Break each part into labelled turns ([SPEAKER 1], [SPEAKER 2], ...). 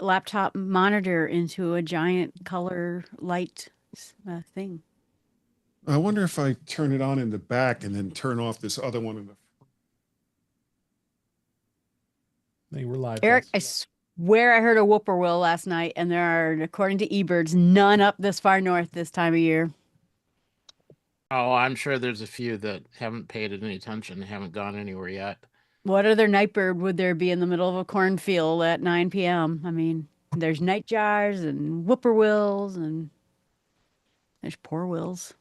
[SPEAKER 1] laptop monitor into a giant color light thing.
[SPEAKER 2] I wonder if I turn it on in the back and then turn off this other one in the.
[SPEAKER 3] Hey, we're live.
[SPEAKER 1] Eric, I
[SPEAKER 3] guys.
[SPEAKER 1] swear I heard a whippoorwill last night, and there are, according to eBirds, none up this far north this time of year.
[SPEAKER 4] Oh, I'm sure there's a few that haven't paid it any attention, haven't gone anywhere yet.
[SPEAKER 1] What other night bird would there be in the middle of a cornfield at 9 p.m.? I mean, there's nightjars and whippoorwills, and there's poor wills.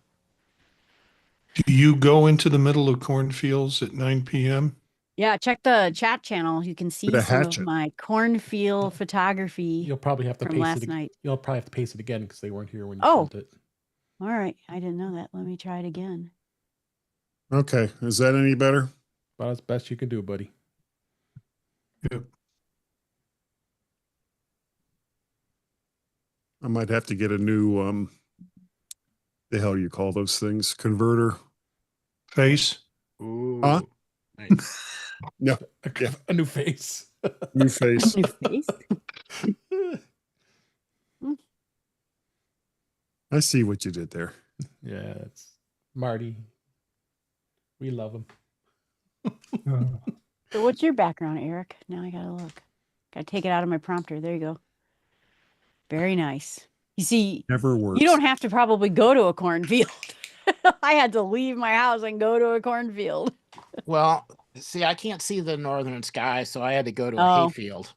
[SPEAKER 5] Do you go into the middle of cornfields at 9 p.m.?
[SPEAKER 1] Yeah, check the chat channel. You can see
[SPEAKER 2] With a
[SPEAKER 1] some of
[SPEAKER 2] hatchet.
[SPEAKER 1] my cornfield photography.
[SPEAKER 3] You'll probably have to
[SPEAKER 1] from
[SPEAKER 3] paste
[SPEAKER 1] last
[SPEAKER 3] it.
[SPEAKER 1] night.
[SPEAKER 3] You'll probably have to paste it again because they weren't here when you
[SPEAKER 1] Oh.
[SPEAKER 3] sent it.
[SPEAKER 1] All right, I didn't know that. Let me try it again.
[SPEAKER 2] Okay, is that any better?
[SPEAKER 3] About as best you can do, buddy.
[SPEAKER 5] Yep.
[SPEAKER 2] I might have to get a new the hell you call those things? Converter.
[SPEAKER 5] Face?
[SPEAKER 4] Ooh.
[SPEAKER 2] Huh?
[SPEAKER 4] Nice.
[SPEAKER 2] No, Yeah.
[SPEAKER 3] A new face.
[SPEAKER 2] new face.
[SPEAKER 1] New face.
[SPEAKER 2] I see what you did there.
[SPEAKER 3] Yeah, it's Marty. We love him.
[SPEAKER 1] So what's your background, Eric? Now I gotta look. Gotta take it out of my prompter. There you go. Very nice. You see,
[SPEAKER 2] Never works.
[SPEAKER 1] you don't have to probably go to a cornfield. I had to leave my house and go to a cornfield.
[SPEAKER 4] Well, see, I can't see the northern sky, so I had to go to a
[SPEAKER 1] Oh.
[SPEAKER 4] hayfield.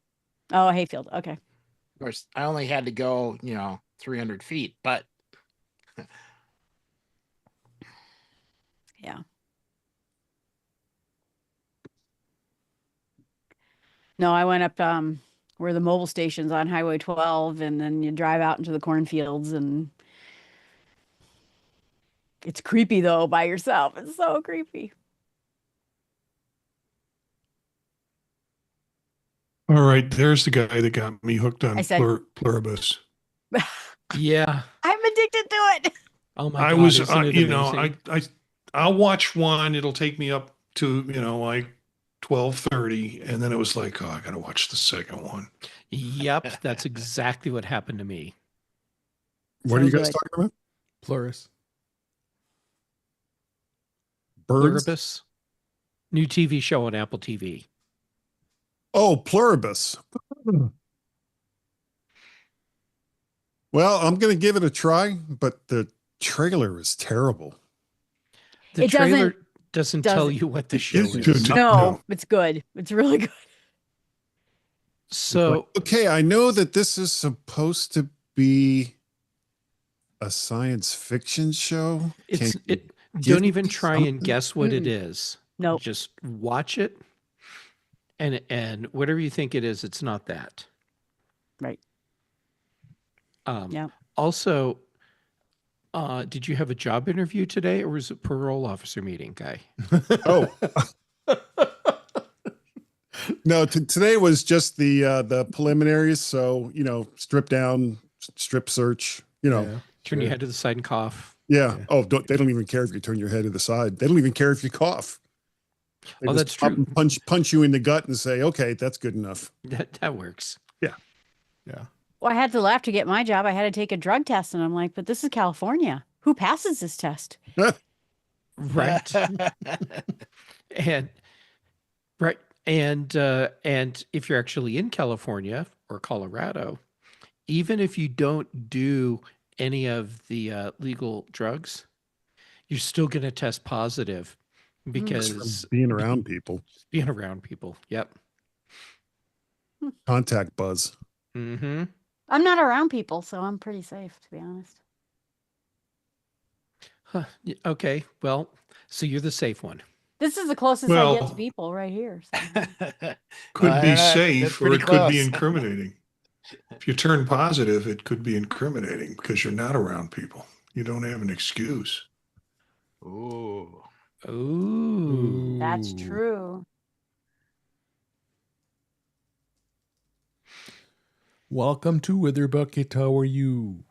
[SPEAKER 1] Oh, hayfield. Okay.
[SPEAKER 4] Of course, I only had to go, 300 feet, but
[SPEAKER 1] Yeah. No, I went up where the mobile station's on Highway 12, and then you drive out into the cornfields, and it's creepy though by yourself. It's so creepy.
[SPEAKER 5] All right, there's the guy that got me hooked on
[SPEAKER 1] I said-
[SPEAKER 5] pluribus.
[SPEAKER 3] Yeah.
[SPEAKER 1] I'm addicted to it.
[SPEAKER 3] Oh my
[SPEAKER 5] I
[SPEAKER 3] God.
[SPEAKER 5] was,
[SPEAKER 3] isn't it amazing?
[SPEAKER 5] I'll watch one. It'll take me up to, like 12:30, and then it was like, oh, I got to watch the second one.
[SPEAKER 6] Yep, that's exactly what happened to me.
[SPEAKER 2] What are you guys
[SPEAKER 1] good.
[SPEAKER 2] talking about?
[SPEAKER 3] Plurus.
[SPEAKER 2] Birds?
[SPEAKER 6] Pluribus, new TV show on Apple TV.
[SPEAKER 2] Oh, pluribus. Well, I'm going to give it a try, but the trailer is terrible.
[SPEAKER 6] The
[SPEAKER 1] It
[SPEAKER 6] trailer doesn't tell
[SPEAKER 1] doesn't-
[SPEAKER 6] you what the show
[SPEAKER 5] It's
[SPEAKER 6] is.
[SPEAKER 5] good.
[SPEAKER 1] No, it's good. It's really good.
[SPEAKER 6] So
[SPEAKER 2] Okay, I know that this is supposed to be a science fiction show.
[SPEAKER 6] it's
[SPEAKER 2] Can you give
[SPEAKER 6] don't
[SPEAKER 2] me
[SPEAKER 6] even try and
[SPEAKER 2] something?
[SPEAKER 6] guess what it is.
[SPEAKER 1] Nope.
[SPEAKER 6] Just watch it, and whatever you think it is, it's not that.
[SPEAKER 1] Right.
[SPEAKER 6] Um,
[SPEAKER 1] Yeah.
[SPEAKER 6] Also, did you have a job interview today, or was it parole officer meeting, Guy?
[SPEAKER 2] Oh. No, today was just the preliminaries. So, strip down, strip search,
[SPEAKER 3] Yeah,
[SPEAKER 6] Turn your
[SPEAKER 3] sure.
[SPEAKER 6] head to the side and cough.
[SPEAKER 2] Yeah.
[SPEAKER 3] Yeah.
[SPEAKER 2] Oh, they don't even care if you turn your head to the side. They don't even care if you cough. They
[SPEAKER 6] Oh,
[SPEAKER 2] just
[SPEAKER 6] that's
[SPEAKER 2] up
[SPEAKER 6] true.
[SPEAKER 2] and punch you in the gut and say, okay, that's good enough.
[SPEAKER 6] That works.
[SPEAKER 3] Yeah.
[SPEAKER 1] Well, I had to laugh to get my job. I had to take a drug test, and I'm like, but this is California. Who passes this test?
[SPEAKER 6] Right. and right. And if you're actually in California or Colorado, even if you don't do any of the legal drugs, you're still going to test positive because
[SPEAKER 2] Being around people,
[SPEAKER 6] being around people. Yep.
[SPEAKER 2] contact buzz.
[SPEAKER 6] Mm-hmm.
[SPEAKER 1] I'm not around people, so I'm pretty safe, to be honest.
[SPEAKER 6] Huh. Okay. Well, so you're the safe one.
[SPEAKER 1] This is the closest I get to
[SPEAKER 5] Well-
[SPEAKER 1] people right here. So.
[SPEAKER 5] Could be
[SPEAKER 4] That's
[SPEAKER 5] safe or
[SPEAKER 4] pretty
[SPEAKER 5] it could be
[SPEAKER 4] close.
[SPEAKER 5] incriminating. If you turn positive, it could be incriminating because you're not around people. You don't have an excuse.
[SPEAKER 4] Ooh.
[SPEAKER 6] Ooh.
[SPEAKER 1] That's
[SPEAKER 3] Ooh.
[SPEAKER 1] true.
[SPEAKER 3] Welcome to Wither Bucket. How are you?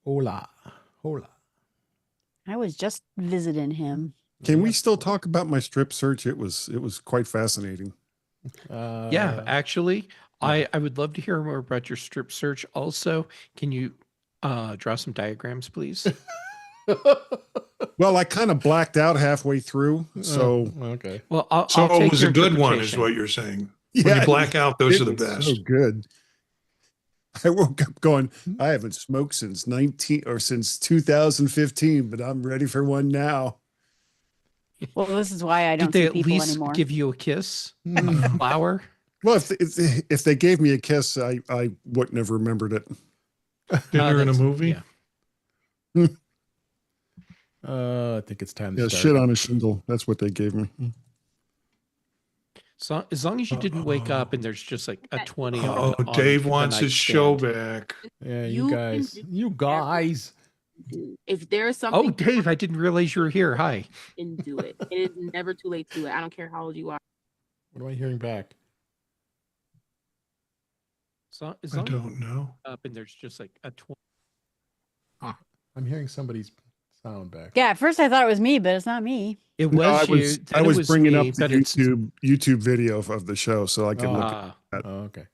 [SPEAKER 3] Hola. Hola.
[SPEAKER 1] I was just visiting him.
[SPEAKER 2] Can we still talk about my strip search? It was quite fascinating.
[SPEAKER 6] Yeah, actually, I would love to hear more about your strip search. Also, can you draw some diagrams, please?
[SPEAKER 2] Well, I kind of blacked out halfway through, so
[SPEAKER 3] okay.
[SPEAKER 6] Well,
[SPEAKER 5] So
[SPEAKER 6] I'll
[SPEAKER 5] it
[SPEAKER 6] take
[SPEAKER 5] was
[SPEAKER 6] your
[SPEAKER 5] a good one, is
[SPEAKER 6] interpretation.
[SPEAKER 5] what you're saying.
[SPEAKER 2] yeah,
[SPEAKER 5] When you
[SPEAKER 2] it
[SPEAKER 5] black
[SPEAKER 2] was-
[SPEAKER 5] out, those
[SPEAKER 2] it
[SPEAKER 5] are the
[SPEAKER 2] was
[SPEAKER 5] best.
[SPEAKER 2] So good. I woke up going, I haven't smoked since 2015, but I'm ready for one now.
[SPEAKER 1] Well, this is why I
[SPEAKER 6] Did
[SPEAKER 1] don't
[SPEAKER 6] they
[SPEAKER 1] see
[SPEAKER 6] at
[SPEAKER 1] people
[SPEAKER 6] least
[SPEAKER 1] anymore.
[SPEAKER 6] give you a kiss? A flower?
[SPEAKER 2] Well, if they gave me a kiss, I wouldn't have remembered it.
[SPEAKER 5] Dinner in a
[SPEAKER 6] That's-
[SPEAKER 5] movie?
[SPEAKER 6] Yeah.
[SPEAKER 3] I think it's time to
[SPEAKER 2] Yeah,
[SPEAKER 3] start.
[SPEAKER 2] shit on a shingle. That's what they gave me.
[SPEAKER 6] So as long as you didn't wake up and there's just like a 20
[SPEAKER 5] Oh,
[SPEAKER 6] on
[SPEAKER 5] Dave
[SPEAKER 6] the
[SPEAKER 5] wants his show
[SPEAKER 6] nightstand.
[SPEAKER 5] back.
[SPEAKER 3] Yeah,
[SPEAKER 7] You
[SPEAKER 3] you
[SPEAKER 7] can
[SPEAKER 3] guys.
[SPEAKER 7] do
[SPEAKER 3] You guys.
[SPEAKER 7] do. If there's something
[SPEAKER 6] Oh, Dave, I didn't realize you were here. Hi.
[SPEAKER 7] and do it. It is never too late to do it. I don't care how old you are.
[SPEAKER 3] What am I hearing back?
[SPEAKER 6] So as
[SPEAKER 5] I
[SPEAKER 6] long as you
[SPEAKER 5] don't know.
[SPEAKER 6] wake up and there's just like a 20.
[SPEAKER 3] I'm hearing somebody's sound back.
[SPEAKER 1] Yeah, at first I thought it was me, but it's not me.
[SPEAKER 6] It
[SPEAKER 2] No,
[SPEAKER 6] was
[SPEAKER 2] I
[SPEAKER 6] you.
[SPEAKER 2] was,
[SPEAKER 6] Then
[SPEAKER 2] I
[SPEAKER 6] it
[SPEAKER 2] was
[SPEAKER 6] was
[SPEAKER 2] bringing
[SPEAKER 6] me,
[SPEAKER 2] up the
[SPEAKER 6] but it's
[SPEAKER 2] YouTube video of the show so I could look at
[SPEAKER 6] ah,
[SPEAKER 3] Oh, okay.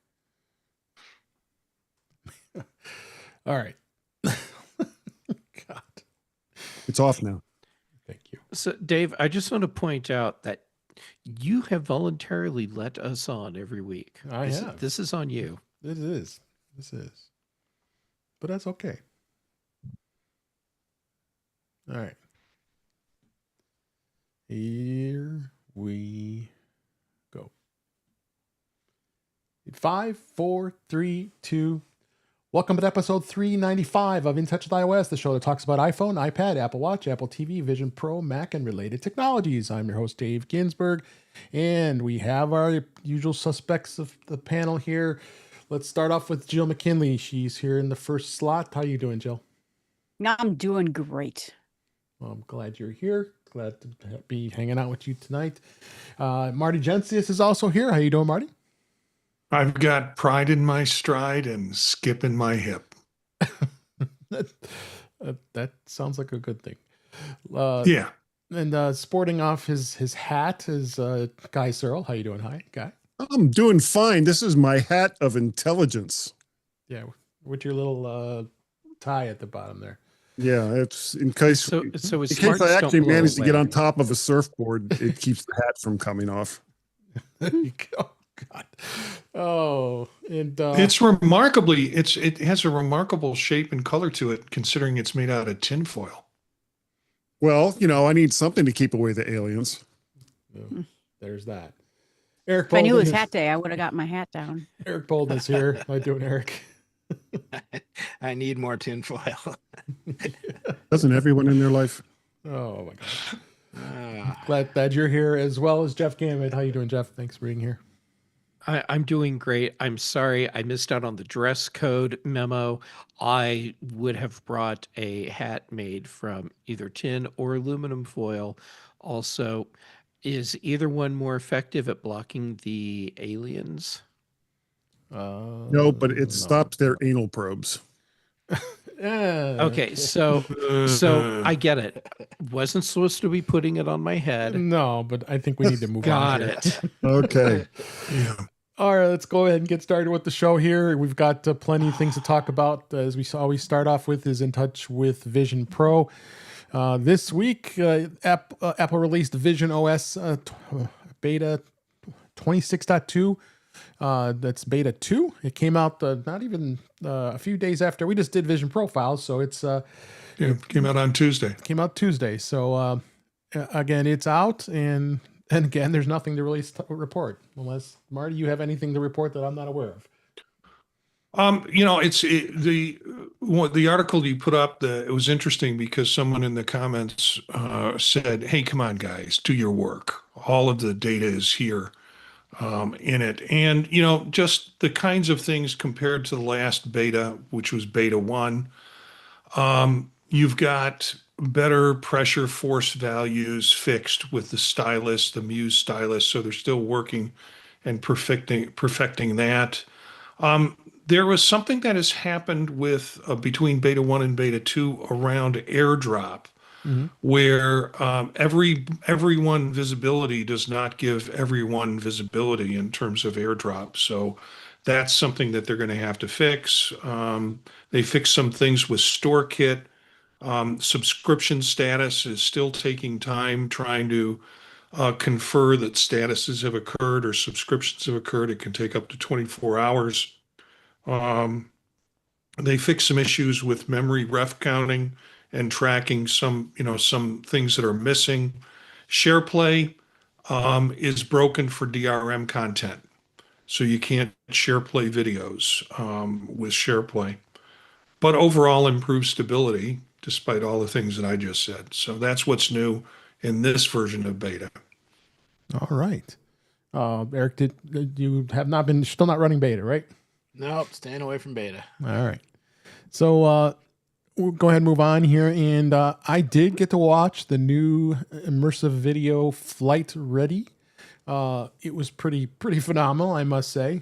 [SPEAKER 3] All right. God.
[SPEAKER 2] it's off now.
[SPEAKER 3] Thank you.
[SPEAKER 6] so Dave, I just want to point out that you have voluntarily let us on every week.
[SPEAKER 3] I
[SPEAKER 6] this,
[SPEAKER 3] have.
[SPEAKER 6] This is on you.
[SPEAKER 3] This is. But that's okay. All right. Here we go. 5, 4, 3, 2. Welcome to episode 395 of In Touch with iOS, the show that talks about iPhone, iPad, Apple Watch, Apple TV, Vision Pro, Mac, and related technologies. I'm your host, Dave Ginsburg, and we have our usual suspects of the panel here. Let's start off with Jill McKinley. She's here in the first slot. How you doing, Jill?
[SPEAKER 1] No, I'm doing great.
[SPEAKER 3] Well, I'm glad you're here. Glad to be hanging out with you tonight. Marty Jencius is also here. How you doing, Marty?
[SPEAKER 5] I've got pride in my stride and skip in my hip.
[SPEAKER 3] That sounds like a good thing.
[SPEAKER 5] Yeah.
[SPEAKER 3] And sporting off his hat is Guy Serle. How you doing? Hi, Guy.
[SPEAKER 2] I'm doing fine. This is my hat of intelligence.
[SPEAKER 3] Yeah, with your little tie at the bottom there.
[SPEAKER 2] Yeah, it's in case
[SPEAKER 6] So
[SPEAKER 2] in
[SPEAKER 6] his
[SPEAKER 2] case
[SPEAKER 6] smarts
[SPEAKER 2] I
[SPEAKER 6] don't
[SPEAKER 2] actually
[SPEAKER 6] blow
[SPEAKER 2] manage to get
[SPEAKER 6] away.
[SPEAKER 2] on top of a surfboard, it keeps the hat from coming off.
[SPEAKER 3] There you go. God. Oh, and
[SPEAKER 5] It's remarkably, it has a remarkable shape and color to it, considering it's made out of tinfoil.
[SPEAKER 2] Well, I need something to keep away the aliens.
[SPEAKER 3] there's that. Eric
[SPEAKER 1] If I knew it
[SPEAKER 3] Bolden
[SPEAKER 1] was
[SPEAKER 3] is-
[SPEAKER 1] hat day, I would have got my hat down.
[SPEAKER 3] Eric Bolden is here. How you doing, Eric?
[SPEAKER 4] I need more tinfoil.
[SPEAKER 2] Doesn't everyone in their life?
[SPEAKER 3] Oh my God.
[SPEAKER 4] Ah,
[SPEAKER 3] Glad you're here, as well as Jeff Gamet. How you doing, Jeff? Thanks for being here.
[SPEAKER 6] I'm doing great. I'm sorry I missed out on the dress code memo. I would have brought a hat made from either tin or aluminum foil. Also, is either one more effective at blocking the aliens?
[SPEAKER 2] No, but it stops their anal probes.
[SPEAKER 6] Okay, so I get it. Wasn't supposed to be putting it on my head.
[SPEAKER 3] No, but I think we need to move on.
[SPEAKER 6] Got
[SPEAKER 3] here.
[SPEAKER 6] it.
[SPEAKER 2] Okay.
[SPEAKER 5] Yeah.
[SPEAKER 3] All right, let's go ahead and get started with the show here. We've got plenty of things to talk about. As we always start off with is In Touch with Vision Pro. This week, Apple released Vision OS beta 26.2. That's beta 2. It came out not even a few days after. We just did Vision Profiles, so it's
[SPEAKER 5] It came out on Tuesday.
[SPEAKER 3] came out Tuesday. So again, it's out, and again, there's nothing to really report, unless Marty, you have anything to report that I'm not aware of.
[SPEAKER 5] The article you put up. It was interesting because someone in the comments said, "Hey, come on, guys, do your work. All of the data is here in it, and just the kinds of things compared to the last beta, which was beta 1. You've got better pressure force values fixed with the stylus, the Muse stylus, so they're still working and perfecting that. There was something that has happened with between beta 1 and beta 2 around airdrop, where everyone visibility does not give everyone visibility in terms of airdrop. So That's something that they're going to have to fix. They fixed some things with StoreKit. Subscription status is still taking time trying to confer that statuses have occurred or subscriptions have occurred. It can take up to 24 hours. Um, they fixed some issues with memory ref counting and tracking some things that are missing. SharePlay is broken for DRM content. So you can't SharePlay videos with SharePlay. But overall improved stability, despite all the things that I just said. So that's what's new in this version of beta.
[SPEAKER 3] All right. Eric, did you have not been still not running beta, right?
[SPEAKER 4] Nope, staying away from beta.
[SPEAKER 3] All right. So we'll go ahead and move on here. And I did get to watch the new immersive video Flight Ready. It was pretty phenomenal, I must say.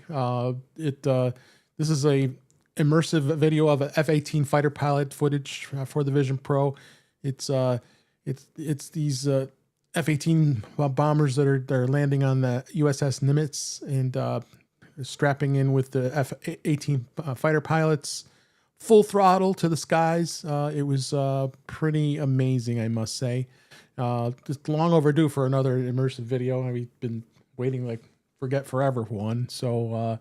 [SPEAKER 3] This is a immersive video of a F-18 fighter pilot footage for the Vision Pro. It's these F-18 bombers that are landing on the USS Nimitz and strapping in with the F-18 fighter pilots, full throttle to the skies. It was pretty amazing, I must say. Just long overdue for another immersive video. We've been waiting like forever for one. So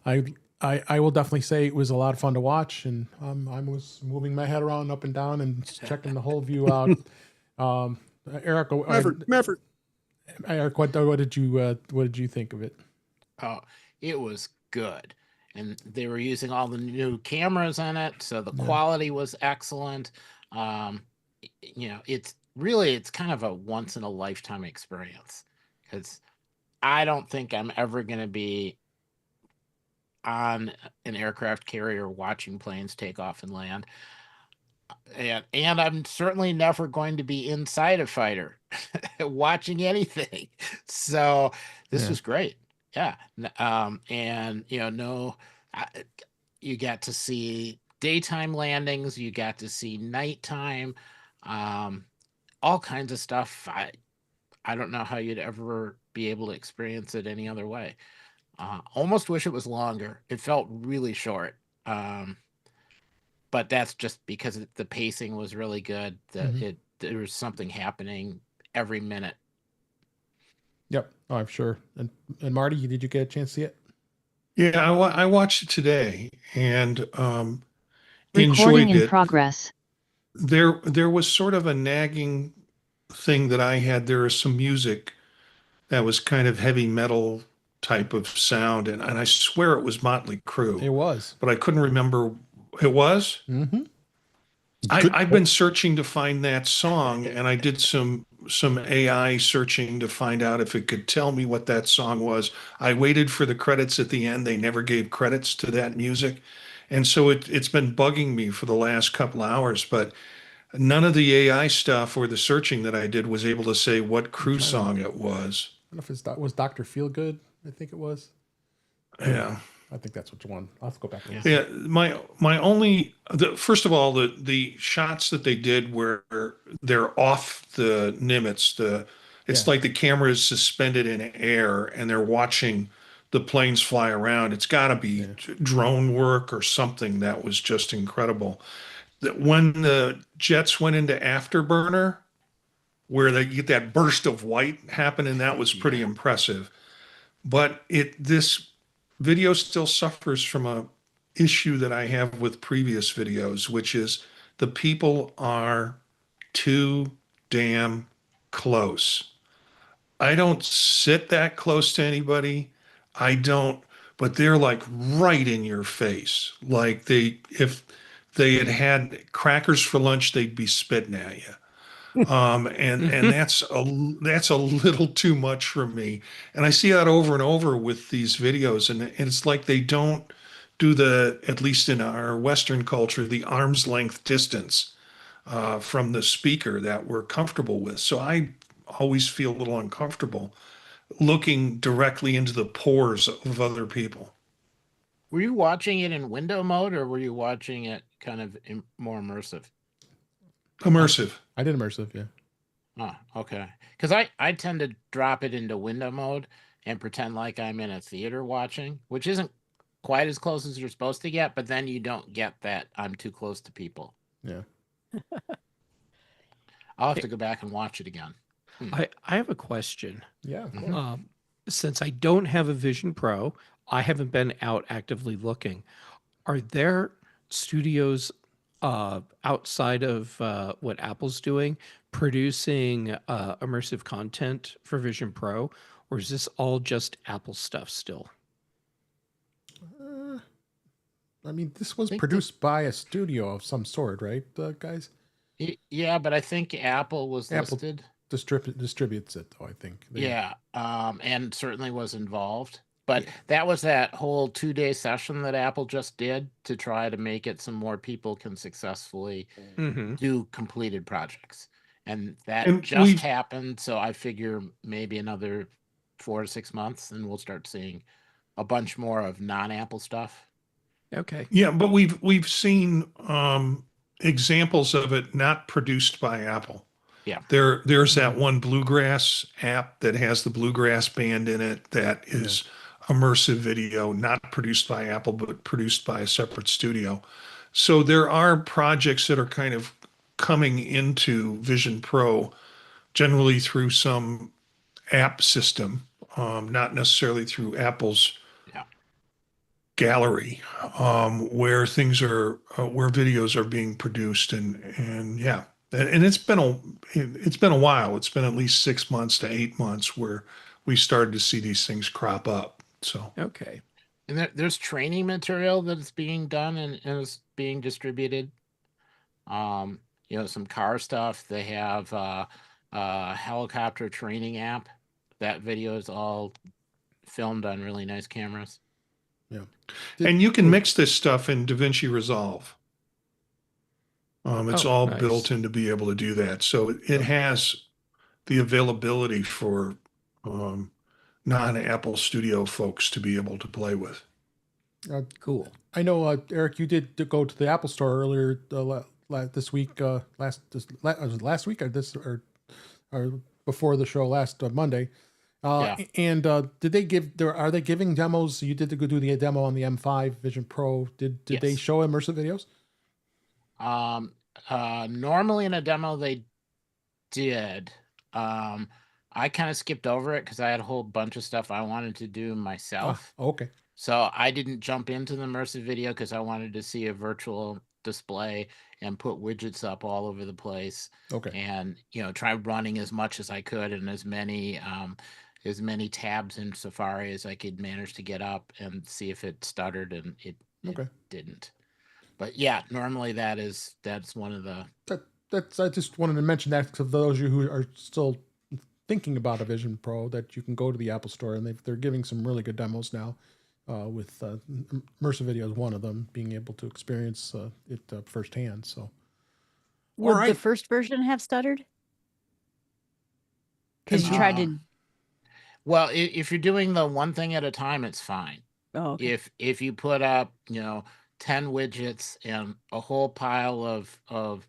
[SPEAKER 3] I will definitely say it was a lot of fun to watch, and I was moving my head around up and down and checking the whole view out. Eric,
[SPEAKER 2] Maverick.
[SPEAKER 3] Eric, what did you think of it?
[SPEAKER 4] Oh, it was good. And they were using all the new cameras in it, so the quality was excellent. It's kind of a once in a lifetime experience, because I don't think I'm ever going to be on an aircraft carrier watching planes take off and land. And I'm certainly never going to be inside a fighter watching anything. So this was great. Yeah. You got to see daytime landings, you got to see nighttime, all kinds of stuff. I don't know how you'd ever be able to experience it any other way. Almost wish it was longer. It felt really short. But that's just because the pacing was really good. There was something happening every minute.
[SPEAKER 3] Yep. Oh, I'm sure. And Marty, did you get a chance to see it?
[SPEAKER 5] Yeah, I watched it today and
[SPEAKER 8] Recording
[SPEAKER 5] enjoyed
[SPEAKER 8] in
[SPEAKER 5] it.
[SPEAKER 8] progress.
[SPEAKER 5] There was sort of a nagging thing that I had. There was some music that was kind of heavy metal type of sound, and I swear it was Motley Crue.
[SPEAKER 3] It was.
[SPEAKER 5] But I couldn't remember. It was?
[SPEAKER 3] Mm-hmm.
[SPEAKER 5] I've been searching to find that song, and I did some AI searching to find out if it could tell me what that song was. I waited for the credits at the end. They never gave credits to that music. And so it's been bugging me for the last couple hours, but none of the AI stuff or the searching that I did was able to say what Crue song it was.
[SPEAKER 3] I don't know if it was Dr. Feelgood, I think it was.
[SPEAKER 5] Yeah.
[SPEAKER 3] I think that's which one. I'll have to go back and
[SPEAKER 5] Yeah, first of all, the shots that they did where they're off the Nimitz, it's like the camera is suspended in air and they're watching the planes fly around. It's got to be drone work or something that was just incredible. That when the jets went into afterburner, where they get that burst of white happening, that was pretty impressive. But this video still suffers from a issue that I have with previous videos, which is the people are too damn close. I don't sit that close to anybody. I don't, but they're like right in your face. Like if they had crackers for lunch, they'd be spitting at you. And that's a little too much for me. And I see that over and over with these videos, and it's like they don't do at least in our Western culture, the arm's length distance from the speaker that we're comfortable with. So I always feel a little uncomfortable looking directly into the pores of other people.
[SPEAKER 4] Were you watching it in window mode, or were you watching it kind of more immersive?
[SPEAKER 5] Immersive.
[SPEAKER 3] I did immersive, yeah.
[SPEAKER 4] Oh, okay. Because I tend to drop it into window mode and pretend like I'm in a theater watching, which isn't quite as close as you're supposed to get, but then you don't get that I'm too close to people.
[SPEAKER 3] Yeah.
[SPEAKER 4] I'll have to go back and watch it again.
[SPEAKER 6] I have a question.
[SPEAKER 3] Yeah. Of
[SPEAKER 4] Mhm.
[SPEAKER 3] course.
[SPEAKER 6] Since I don't have a Vision Pro, I haven't been out actively looking. Are there studios outside of what Apple's doing producing immersive content for Vision Pro, or is this all just Apple stuff still?
[SPEAKER 3] I mean, this was
[SPEAKER 4] think
[SPEAKER 3] produced by a studio of some sort, right, guys?
[SPEAKER 4] Yeah, but I think Apple was
[SPEAKER 3] Apple
[SPEAKER 4] listed.
[SPEAKER 3] Distributes it, though, I think.
[SPEAKER 4] Yeah, and certainly was involved. But that was that whole 2-day session that Apple just did to try to make it so more people can successfully
[SPEAKER 6] Mm-hmm.
[SPEAKER 4] do completed projects. And that
[SPEAKER 5] And
[SPEAKER 4] just
[SPEAKER 5] we've-
[SPEAKER 4] happened. So I figure maybe another 4 to 6 months and we'll start seeing a bunch more of non-Apple stuff.
[SPEAKER 6] Okay.
[SPEAKER 5] Yeah, but we've seen examples of it not produced by Apple.
[SPEAKER 4] Yeah.
[SPEAKER 5] There's that one Bluegrass app that has the Bluegrass band in it that is immersive video, not produced by Apple, but produced by a separate studio. So there are projects that are kind of coming into Vision Pro, generally through some app system, not necessarily through Apple's gallery, where things are where videos are being produced, and it's been a while. It's been at least 6 months to 8 months where we started to see these things crop up. So
[SPEAKER 6] Okay.
[SPEAKER 4] And there's training material that's being done and is being distributed. Some car stuff. They have a helicopter training app. That video is all filmed on really nice cameras.
[SPEAKER 3] Yeah.
[SPEAKER 5] and you can mix this stuff in DaVinci Resolve. It's
[SPEAKER 6] Oh,
[SPEAKER 5] all
[SPEAKER 6] nice.
[SPEAKER 5] built in to be able to do that. So it has the availability for non-Apple Studio folks to be able to play with.
[SPEAKER 6] Cool.
[SPEAKER 3] I know, Eric, you did go to the Apple Store earlier this week. Was it last week or before the show last Monday? And did they are they giving demos? You did go do the demo on the M5 Vision Pro. Did they
[SPEAKER 4] Yes.
[SPEAKER 3] show immersive videos?
[SPEAKER 4] Normally in a demo they did. I kind of skipped over it because I had a whole bunch of stuff I wanted to do myself.
[SPEAKER 3] Okay.
[SPEAKER 4] So I didn't jump into the immersive video because I wanted to see a virtual display and put widgets up all over the place.
[SPEAKER 3] Okay.
[SPEAKER 4] And try running as much as I could and as many tabs in Safari as I could manage to get up and see if it stuttered, and it didn't. But yeah, normally that's one of the
[SPEAKER 3] I just wanted to mention that for those of you who are still thinking about a Vision Pro, that you can go to the Apple Store and they're giving some really good demos now. With immersive video is one of them, being able to experience it firsthand. So,
[SPEAKER 1] Would the first version have stuttered? Because you tried to.
[SPEAKER 4] Well, if you're doing the one thing at a time, it's fine.
[SPEAKER 1] Oh, okay.
[SPEAKER 4] If you put up 10 widgets and a whole pile of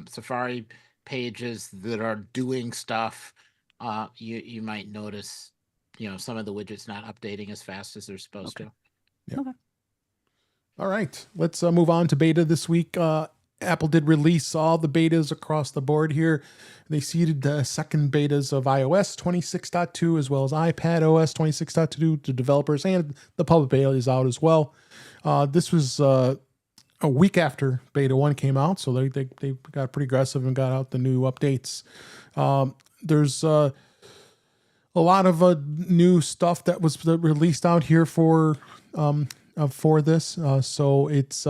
[SPEAKER 4] Safari pages that are doing stuff, you might notice some of the widgets not updating as fast as they're supposed to.
[SPEAKER 3] Yeah.
[SPEAKER 1] Okay.
[SPEAKER 3] All right, let's move on to beta this week. Apple did release all the betas across the board here. They seeded the second betas of iOS 26.2 as well as iPad OS 26.2 to developers, and the public beta is out as well. This was a week after beta 1 came out, so they got pretty aggressive and got out the new updates. There's a lot of new stuff that was released out here for this. So it's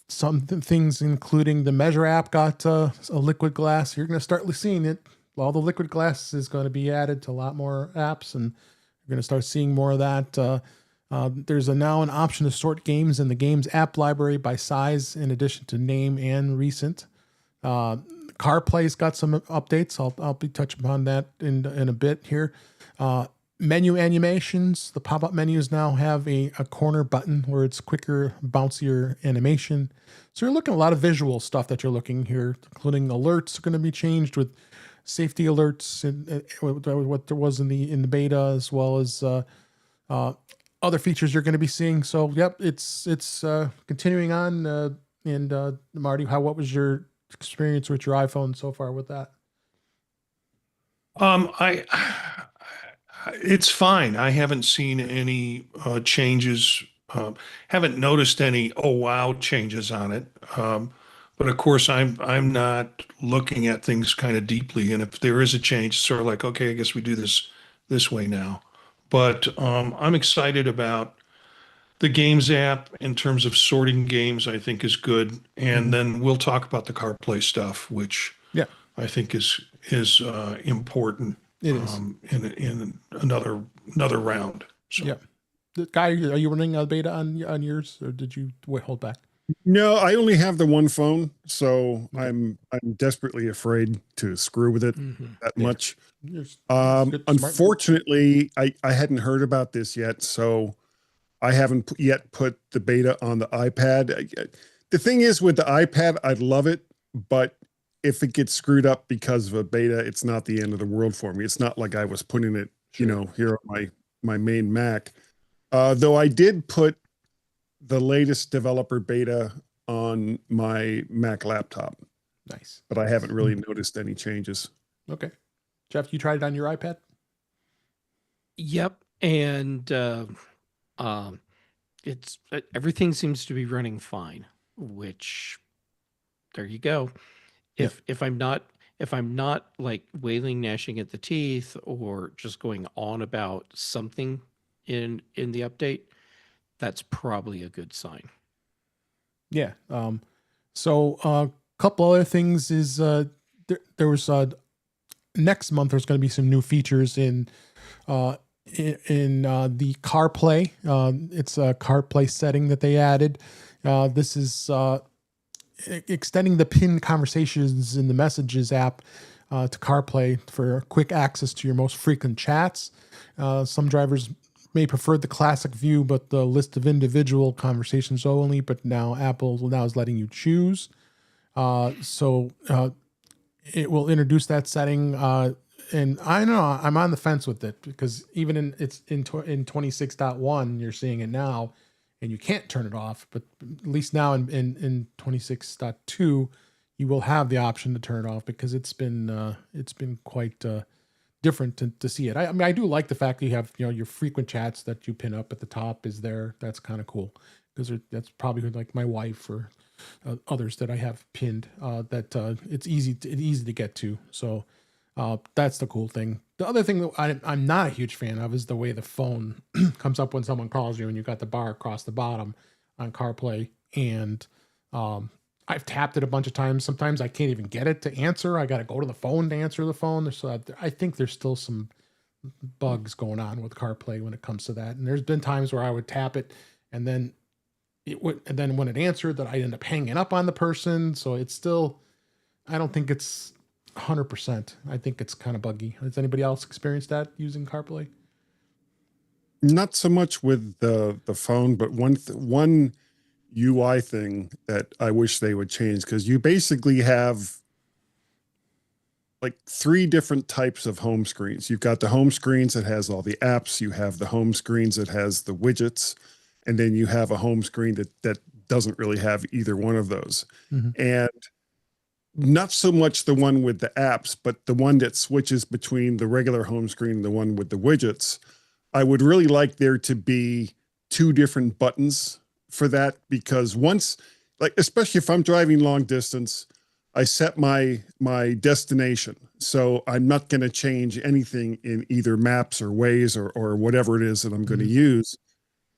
[SPEAKER 3] some things, including the Measure app, got a liquid glass. You're going to start seeing it. All the liquid glass is going to be added to a lot more apps, and you're going to start seeing more of that. There's now an option to sort games in the games app library by size, in addition to name and recent. CarPlay's got some updates. I'll be touching upon that in a bit here. Menu animations. The pop-up menus now have a corner button where it's quicker, bouncier animation. So you're looking at a lot of visual stuff that you're looking here, including alerts are going to be changed with safety alerts and what there was in the beta, as well as other features you're going to be seeing. So, yep, it's continuing on. And Marty, what was your experience with your iPhone so far with that?
[SPEAKER 5] It's fine. I haven't seen any changes. Haven't noticed any oh wow changes on it. But of course, I'm not looking at things kind of deeply. And if there is a change, it's sort of like, okay, I guess we do this way now. But I'm excited about the games app in terms of sorting games. I think is good. And then we'll talk about the CarPlay stuff, which
[SPEAKER 3] Yeah,
[SPEAKER 5] I think is important.
[SPEAKER 3] it is.
[SPEAKER 5] In another round. So.
[SPEAKER 3] Yeah. The guy, are you running a beta on yours, or did you hold back?
[SPEAKER 2] No, I only have the one phone, so I'm desperately afraid to screw with it that much. Unfortunately, I hadn't heard about this yet, so I haven't yet put the beta on the iPad. The thing is, with the iPad, I'd love it, but if it gets screwed up because of a beta, it's not the end of the world for me. It's not like I was putting it, here on my main Mac. Though I did put the latest developer beta on my Mac laptop.
[SPEAKER 3] Nice.
[SPEAKER 2] But I haven't really noticed any changes.
[SPEAKER 3] Okay. Jeff, you tried it on your iPad?
[SPEAKER 6] Yep. And it's everything seems to be running fine, which there you go. If I'm not like wailing, gnashing at the teeth, or just going on about something in the update, that's probably a good sign.
[SPEAKER 3] Yeah. So a couple other things is there was next month there's going to be some new features in the CarPlay. It's a CarPlay setting that they added. This is extending the pinned conversations in the Messages app to CarPlay for quick access to your most frequent chats. Some drivers may prefer the classic view, but the list of individual conversations only. But now Apple is letting you choose. So it will introduce that setting. And I know I'm on the fence with it, because even in 26.1, you're seeing it now, and you can't turn it off. But at least now in 26.2, you will have the option to turn it off, because it's been quite different to see it. I mean, I do like the fact that you have your frequent chats that you pin up at the top is there. That's kind of cool, because that's probably like my wife or others that I have pinned. That it's easy to get to. So. That's the cool thing. The other thing that I'm not a huge fan of is the way the phone comes up when someone calls you, and you've got the bar across the bottom on CarPlay. And I've tapped it a bunch of times. Sometimes I can't even get it to answer. I got to go to the phone to answer the phone. So I think there's still some bugs going on with CarPlay when it comes to that. And there's been times where I would tap it, and then when it answered, that I end up hanging up on the person. So it's still, I don't think it's 100%. I think it's kind of buggy. Has anybody else experienced that using CarPlay?
[SPEAKER 2] Not so much with the phone, but one UI thing that I wish they would change, because you basically have like 3 different types of home screens. You've got the home screens that has all the apps. You have the home screens that has the widgets, and then you have a home screen that doesn't really have either one of those. And not so much the one with the apps, but the one that switches between the regular home screen and the one with the widgets. I would really like there to be 2 different buttons for that, because once, like, especially if I'm driving long distance, I set my destination. So I'm not going to change anything in either Maps or Waze or whatever it is that I'm going to use.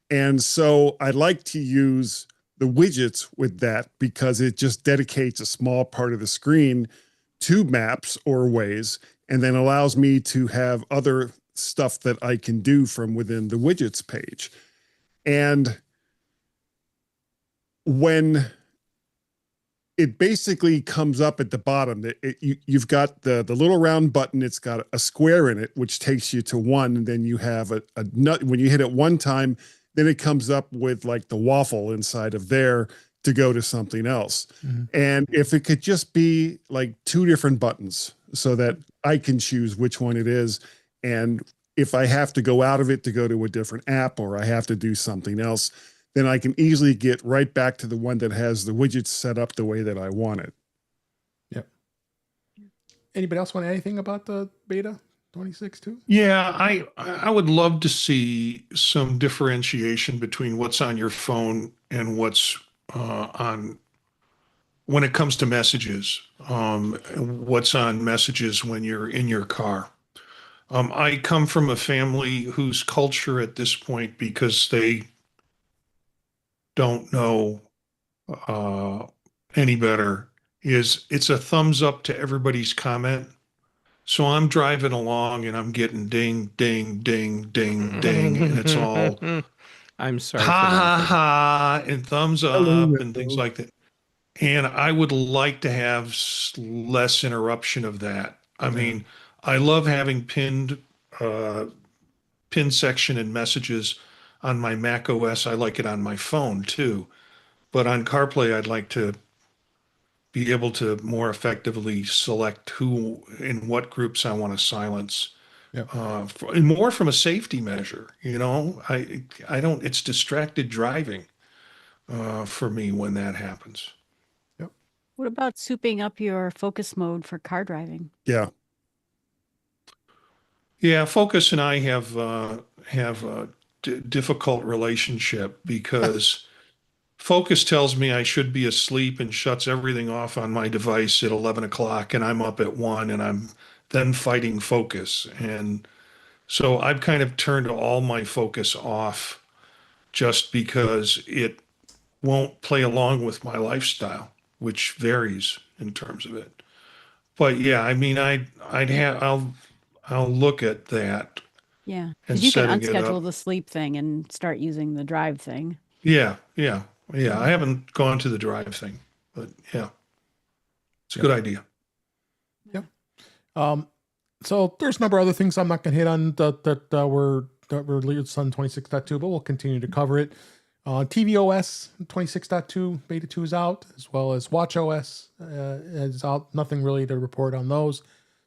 [SPEAKER 2] And so I like to use the widgets with that, because it just dedicates a small part of the screen to Maps or Waze, and then allows me to have other stuff that I can do from within the widgets page. And when it basically comes up at the bottom, you've got the little round button. It's got a square in it, which takes you to 1. And then you have a nut. When you hit it one time, then it comes up with like the waffle inside of there to go to something else. And if it could just be like 2 different buttons so that I can choose which one it is, and if I have to go out of it to go to a different app or I have to do something else, then I can easily get right back to the one that has the widgets set up the way that I want it.
[SPEAKER 3] Yep. Anybody else want anything about the beta 26.2?
[SPEAKER 5] Yeah, I would love to see some differentiation between what's on your phone and what's on when it comes to messages. What's on messages when you're in your car. I come from a family whose culture at this point, because they don't know any better, is it's a thumbs up to everybody's comment. So I'm driving along and I'm getting ding, ding, ding, ding, ding, and it's all
[SPEAKER 6] I'm sorry
[SPEAKER 5] ha
[SPEAKER 6] for
[SPEAKER 5] ha
[SPEAKER 6] laughing.
[SPEAKER 5] ha and thumbs
[SPEAKER 2] Hello,
[SPEAKER 5] up and things
[SPEAKER 2] hello.
[SPEAKER 5] like that. And I would like to have less interruption of that. I mean, I love having pin section and messages on my Mac OS. I like it on my phone too. But on CarPlay, I'd like to be able to more effectively select who in what groups I want to silence.
[SPEAKER 3] Yep.
[SPEAKER 5] And more from a safety measure, you know, I don't, it's distracted driving for me when that happens.
[SPEAKER 1] What about souping up your focus mode for car driving?
[SPEAKER 2] Yeah.
[SPEAKER 5] Yeah, Focus and I have a difficult relationship because Focus tells me I should be asleep and shuts everything off on my device at 11 o'clock, and I'm up at 1, and I'm then fighting Focus. And so I've kind of turned all my Focus off just because it won't play along with my lifestyle, which varies in terms of it. But yeah, I mean, I'll look at that
[SPEAKER 1] Yeah,
[SPEAKER 5] and
[SPEAKER 1] because you can
[SPEAKER 5] setting it
[SPEAKER 1] unschedule
[SPEAKER 5] up.
[SPEAKER 1] the sleep thing and start using the drive thing.
[SPEAKER 5] Yeah. I haven't gone to the drive thing, but yeah, it's a good idea.
[SPEAKER 3] So there's a number of other things I'm not going to hit on that were released on 26.2, but we'll continue to cover it. tvOS 26.2 beta 2 is out, as well as watchOS is out. Nothing really to report on those.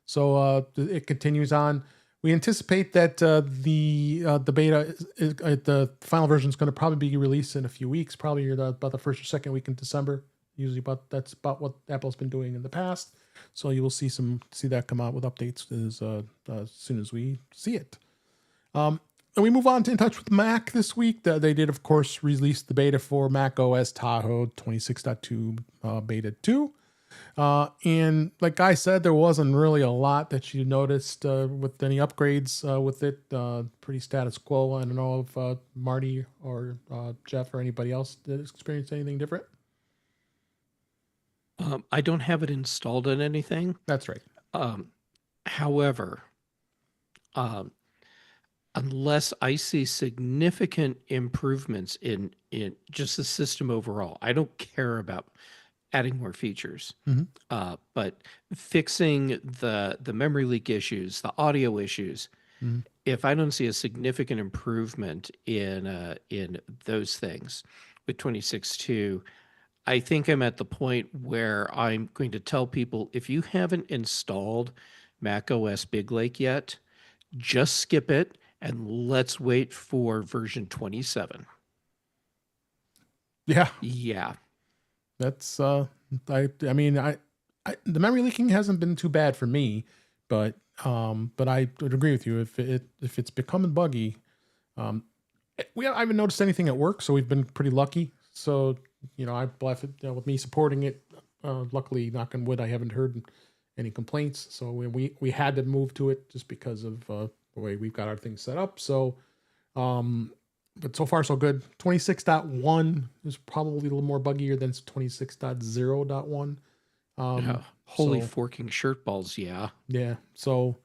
[SPEAKER 3] So it continues on. We anticipate that the beta the final version is going to probably be released in a few weeks, probably about the first or second week in December. Usually, that's about what Apple's been doing in the past. So you will see that come out with updates as soon as we see it. And we move on to In Touch with Mac this week. They did, of course, release the beta for Mac OS Tahoe 26.2 beta 2. And like I said, there wasn't really a lot that you noticed with any upgrades with it. Pretty status quo. I don't know if Marty or Jeff or anybody else did experience anything different.
[SPEAKER 6] I don't have it installed on anything.
[SPEAKER 3] That's right.
[SPEAKER 6] However, unless I see significant improvements in just the system overall, I don't care about adding more features.
[SPEAKER 3] Mhm.
[SPEAKER 6] But fixing the memory leak issues, the audio issues,
[SPEAKER 3] Mhm.
[SPEAKER 6] if I don't see a significant improvement in those things with 26.2, I think I'm at the point where I'm going to tell people, if you haven't installed Mac OS Big Lake yet, just skip it and let's wait for version 27.
[SPEAKER 3] Yeah.
[SPEAKER 6] Yeah.
[SPEAKER 3] That's I mean the memory leaking hasn't been too bad for me, but I would agree with you if it's becoming buggy. I haven't noticed anything at work, so we've been pretty lucky. So I've left it with me supporting it. Luckily, knock on wood, I haven't heard any complaints. So we had to move to it just because of the way we've got our things set up. So but so far so good. 26.1 is probably a little more buggier than 26.0.1.
[SPEAKER 6] Holy forking shirt balls, yeah.
[SPEAKER 3] Yeah. So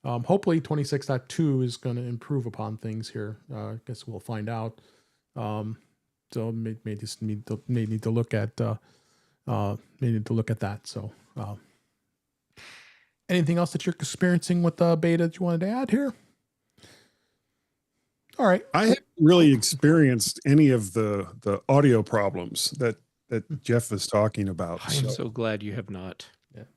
[SPEAKER 3] hopefully 26.2 is going to improve upon things here. I guess we'll find out. So may need to look at that. So anything else that you're experiencing with the beta that you wanted to add here? All right.
[SPEAKER 2] I haven't really experienced any of the audio problems that Jeff is talking about.
[SPEAKER 6] I am so glad you have not.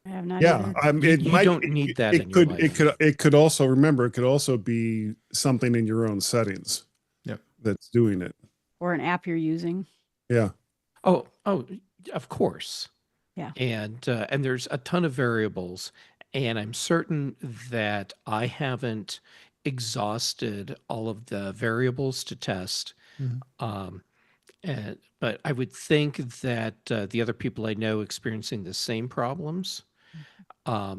[SPEAKER 1] I have not
[SPEAKER 2] Yeah,
[SPEAKER 1] either.
[SPEAKER 2] it
[SPEAKER 6] You
[SPEAKER 2] might.
[SPEAKER 6] don't need that
[SPEAKER 2] It
[SPEAKER 6] in your
[SPEAKER 2] could.
[SPEAKER 6] life.
[SPEAKER 2] It could also remember. It could also be something in your own settings.
[SPEAKER 3] Yep.
[SPEAKER 2] That's doing it.
[SPEAKER 1] Or an app you're using.
[SPEAKER 2] Yeah.
[SPEAKER 6] Oh, of course.
[SPEAKER 1] Yeah.
[SPEAKER 6] And there's a ton of variables, and I'm certain that I haven't exhausted all of the variables to test.
[SPEAKER 3] Mhm.
[SPEAKER 6] But I would think that the other people I know experiencing the same problems,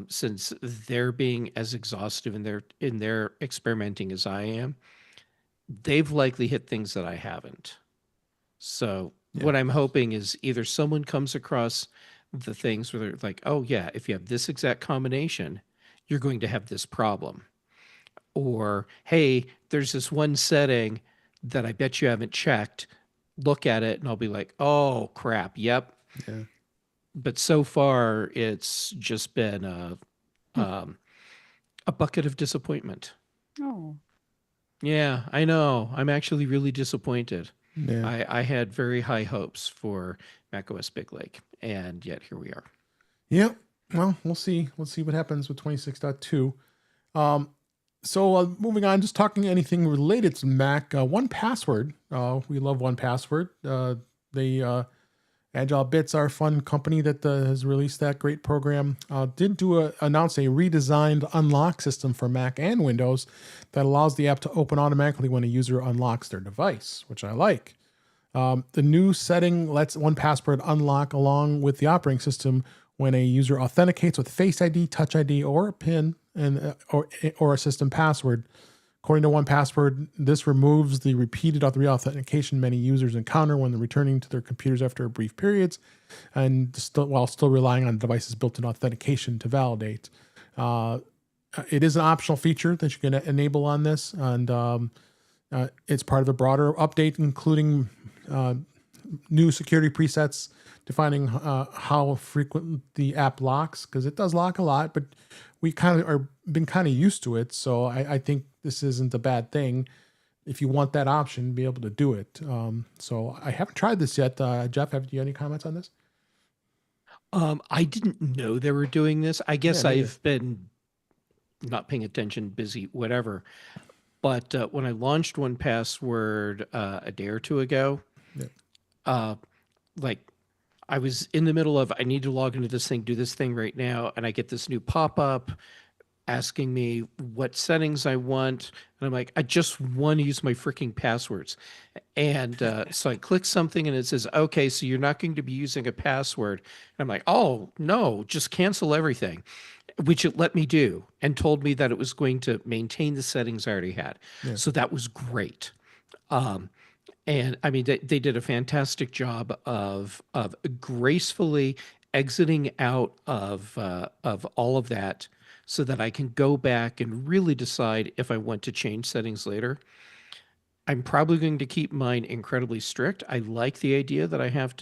[SPEAKER 6] since they're being as exhaustive in their experimenting as I am, they've likely hit things that I haven't. So
[SPEAKER 3] Yeah.
[SPEAKER 6] what I'm hoping is either someone comes across the things where they're like, oh yeah, if you have this exact combination, you're going to have this problem. Or, hey, there's this one setting that I bet you haven't checked. Look at it and I'll be like, oh crap, yep.
[SPEAKER 3] Yeah.
[SPEAKER 6] But so far it's just been a bucket of disappointment.
[SPEAKER 1] Oh.
[SPEAKER 6] Yeah, I know. I'm actually really disappointed.
[SPEAKER 3] Yeah.
[SPEAKER 6] I had very high hopes for macOS Big Lake, and yet here we are.
[SPEAKER 3] Yep. Well, we'll see. Let's see what happens with 26.2. So moving on, just talking anything related to Mac. 1Password. We love 1Password. They Agile Bits, our fun company that has released that great program, did announce a redesigned unlock system for Mac and Windows that allows the app to open automatically when a user unlocks their device, which I like. The new setting lets 1Password unlock along with the operating system when a user authenticates with Face ID, Touch ID, or a PIN or a system password. According to 1Password, this removes the repeated reauthentication many users encounter when they're returning to their computers after brief periods, and while still relying on the device's built-in authentication to validate. It is an optional feature that you can enable on this, and it's part of a broader update, including new security presets defining how frequent the app locks, because it does lock a lot, but we kind of been kind of used to it. So I think this isn't a bad thing. If you want that option, be able to do it. So I haven't tried this yet. Jeff, have you any comments on this?
[SPEAKER 6] I didn't know they were doing this. I guess
[SPEAKER 3] Yeah, me
[SPEAKER 6] I've been not paying attention, busy, whatever. But when I launched 1Password a day or two ago, like I was in the middle of, I need to log into this thing, do this thing right now, and I get this new pop-up asking me what settings I want, and I'm like, I just want to use my freaking passwords. And so I click something and it says, okay, so you're not going to be using a password. And I'm like, oh no, just cancel everything, which it let me do, and told me that it was going to maintain the settings I already had.
[SPEAKER 3] Yeah.
[SPEAKER 6] So that was great. And I mean, they did a fantastic job of gracefully exiting out of all of that, so that I can go back and really decide if I want to change settings later. I'm probably going to keep mine incredibly strict. I like the idea that I have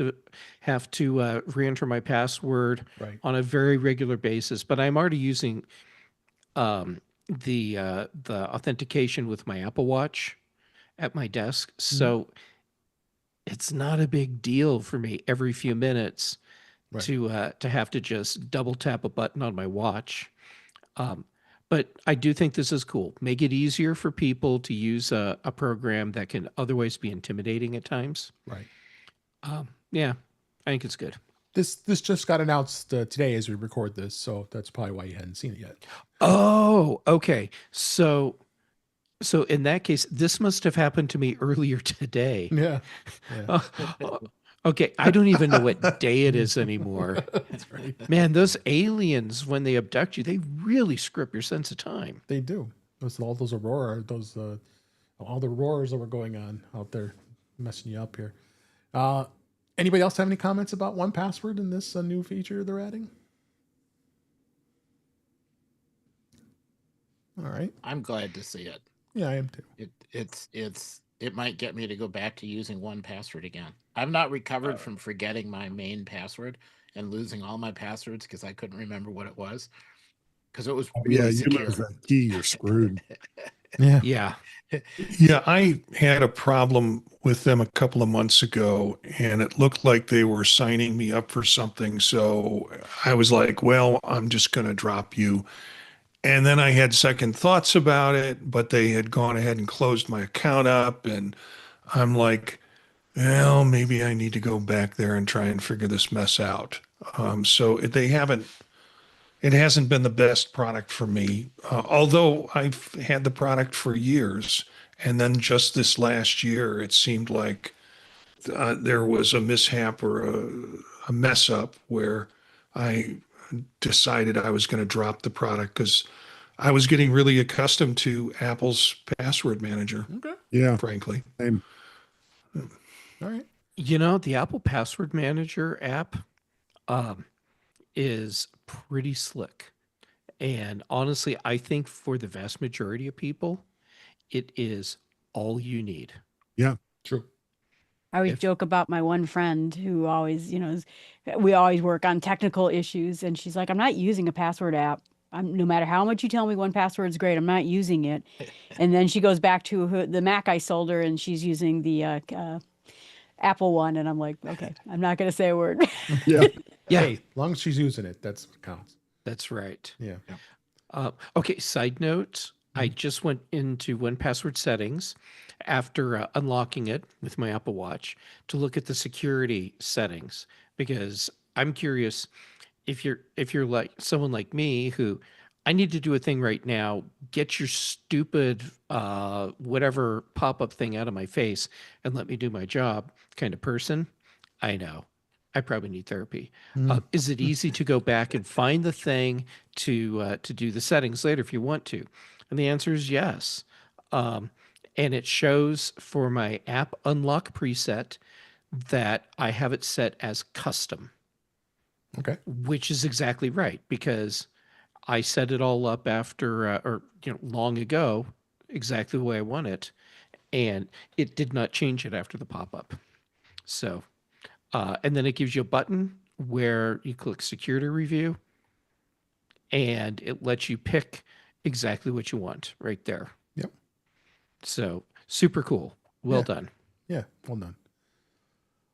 [SPEAKER 6] to re-enter my password
[SPEAKER 3] Right.
[SPEAKER 6] on a very regular basis, but I'm already using the authentication with my Apple Watch at my desk, so it's not a big deal for me every few minutes
[SPEAKER 3] Right.
[SPEAKER 6] to have to just double tap a button on my watch. But I do think this is cool. Make it easier for people to use a program that can otherwise be intimidating at times.
[SPEAKER 3] Right.
[SPEAKER 6] Yeah, I think it's good.
[SPEAKER 3] This just got announced today as we record this, so that's probably why you hadn't seen it yet.
[SPEAKER 6] Oh, okay. So in that case, this must have happened to me earlier today.
[SPEAKER 3] Yeah.
[SPEAKER 6] Okay, I don't even know what day it is anymore.
[SPEAKER 3] That's right.
[SPEAKER 6] Man, those aliens, when they abduct you, they really screw up your sense of time.
[SPEAKER 3] They do. All those aurora, all the roars that were going on out there, messing you up here. Anybody else have any comments about 1Password and this new feature they're adding? All right.
[SPEAKER 4] I'm glad to see it.
[SPEAKER 3] Yeah, I am too.
[SPEAKER 4] It might get me to go back to using 1Password again. I've not recovered from forgetting my main password and losing all my passwords because I couldn't remember what it was, because it was really
[SPEAKER 2] Yeah, you
[SPEAKER 4] secure.
[SPEAKER 2] lose that key, you're screwed.
[SPEAKER 3] Yeah.
[SPEAKER 6] Yeah.
[SPEAKER 5] Yeah, I had a problem with them a couple of months ago, and it looked like they were signing me up for something. So I was like, well, I'm just going to drop you. And then I had second thoughts about it, but they had gone ahead and closed my account up. And I'm like, well, maybe I need to go back there and try and figure this mess out. So it hasn't been the best product for me, although I've had the product for years. And then just this last year, it seemed like there was a mishap or a mess up where I decided I was going to drop the product because I was getting really accustomed to Apple's password manager,
[SPEAKER 3] Okay.
[SPEAKER 2] Yeah.
[SPEAKER 5] frankly.
[SPEAKER 2] Same.
[SPEAKER 3] All right.
[SPEAKER 6] The Apple Password Manager app is pretty slick. And honestly, I think for the vast majority of people, it is all you need.
[SPEAKER 2] Yeah.
[SPEAKER 3] True.
[SPEAKER 1] I always
[SPEAKER 6] If-
[SPEAKER 1] joke about my one friend who always, we always work on technical issues. And she's like, I'm not using a password app. No matter how much you tell me one password is great, I'm not using it. And then she goes back to the Mac I sold her and she's using the Apple one. And I'm like, okay, I'm not going to say a word.
[SPEAKER 2] Yeah.
[SPEAKER 6] Yeah,
[SPEAKER 3] Hey, as long as she's using it, that's what counts.
[SPEAKER 6] that's right.
[SPEAKER 3] Yeah.
[SPEAKER 6] Okay, side note, I just went into 1Password settings after unlocking it with my Apple Watch to look at the security settings because I'm curious if you're like someone like me who I need to do a thing right now, get your stupid whatever pop-up thing out of my face and let me do my job kind of person. I know. I probably need therapy. Is it easy to go back and find the thing to do the settings later if you want to? And the answer is yes. And it shows for my app unlock preset that I have it set as custom,
[SPEAKER 3] Okay.
[SPEAKER 6] which is exactly right because I set it all up after long ago, exactly the way I want it, and it did not change it after the pop-up. So, and then it gives you a button where you click security review and it lets you pick exactly what you want right there.
[SPEAKER 3] Yep.
[SPEAKER 6] So super cool. Well
[SPEAKER 3] Yeah.
[SPEAKER 6] done.
[SPEAKER 3] Yeah. Well done.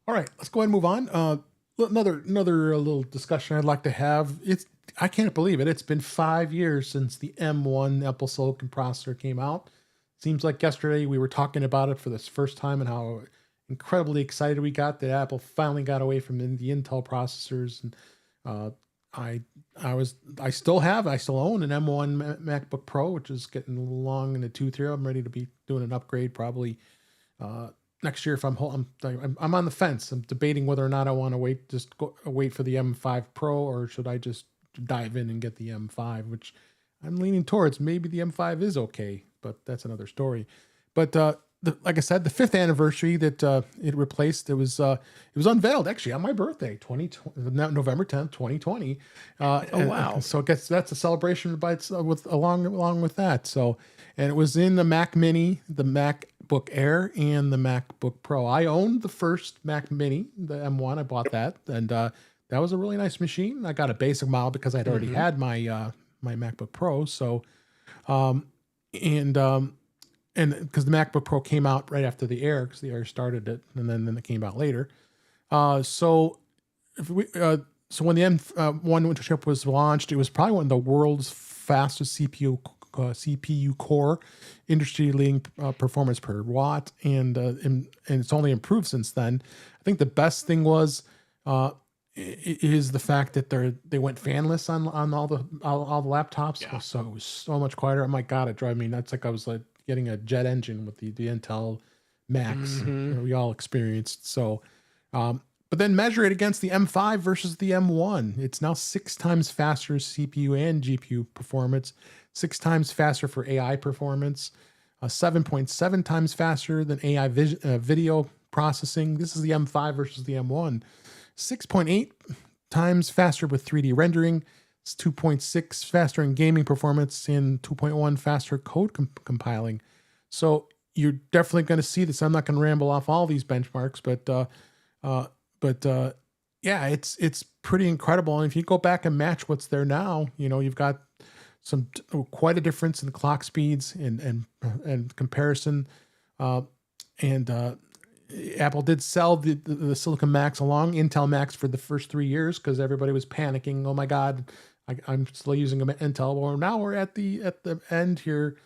[SPEAKER 3] All right. Let's go ahead and move on. Another little discussion I'd like to have. I can't believe it. It's been 5 years since the M1 Apple Silicon processor came out. Seems like yesterday we were talking about it for the first time and how incredibly excited we got that Apple finally got away from the Intel processors. And I still own an M1 MacBook Pro, which is getting a little long in the tooth here. I'm ready to be doing an upgrade probably next year. If I'm on the fence. I'm debating whether or not I want to wait for the M5 Pro or should I just dive in and get the M5, which I'm leaning towards. Maybe the M5 is okay, but that's another story. But like I said, the 5th anniversary that it replaced, it was unveiled actually on my birthday, November 10th, 2020.
[SPEAKER 6] wow.
[SPEAKER 3] So that's a celebration along with that. So, and it was in the Mac Mini, the MacBook Air, and the MacBook Pro. I owned the first Mac Mini, the M1. I bought that, and that was a really nice machine. I got a basic model because I'd already had my my MacBook Pro. So, and because the MacBook Pro came out right after the Air, because the Air started it, and then it came out later. So when the M1 chip was launched, it was probably one of the world's fastest CPU core, industry-leading performance per watt, and it's only improved since then. I think the best thing is the fact that they went fanless on all the laptops,
[SPEAKER 4] Yeah.
[SPEAKER 3] so it was so much quieter. Oh my god, it drove me nuts. Like I was like getting a jet engine with the Intel Max we all experienced. So, but then measure it against the M5 versus the M1. It's now 6 times faster CPU and GPU performance, 6 times faster for AI performance, 7.7 times faster than AI video processing. This is the M5 versus the M1. 6.8 times faster with 3D rendering. It's 2.6 faster in gaming performance and 2.1 faster code compiling. So you're definitely going to see this. I'm not going to ramble off all these benchmarks, but yeah, it's pretty incredible. And if you go back and match what's there now, you've got quite a difference in the clock speeds and comparison. And Apple did sell the Silicon Macs along Intel Macs for the first 3 years because everybody was panicking. Oh my God, I'm still using Intel. Well, now we're at the end here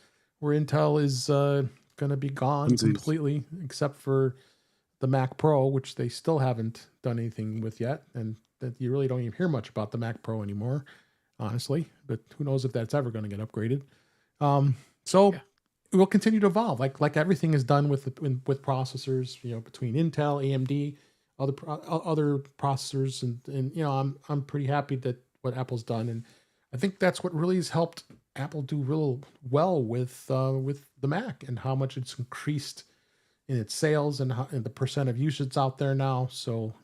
[SPEAKER 3] where Intel is going to be gone completely, except for the Mac Pro, which they still haven't done anything with yet. And that you really don't even hear much about the Mac Pro anymore, honestly. But who knows if that's ever going to get upgraded. So it will continue to evolve, like everything is done with processors. Between Intel, AMD, other processors, and I'm pretty happy that what Apple's done, and I think that's what really has helped Apple do real well with the Mac and how much it's increased in its sales and the percent of usage out there now. So,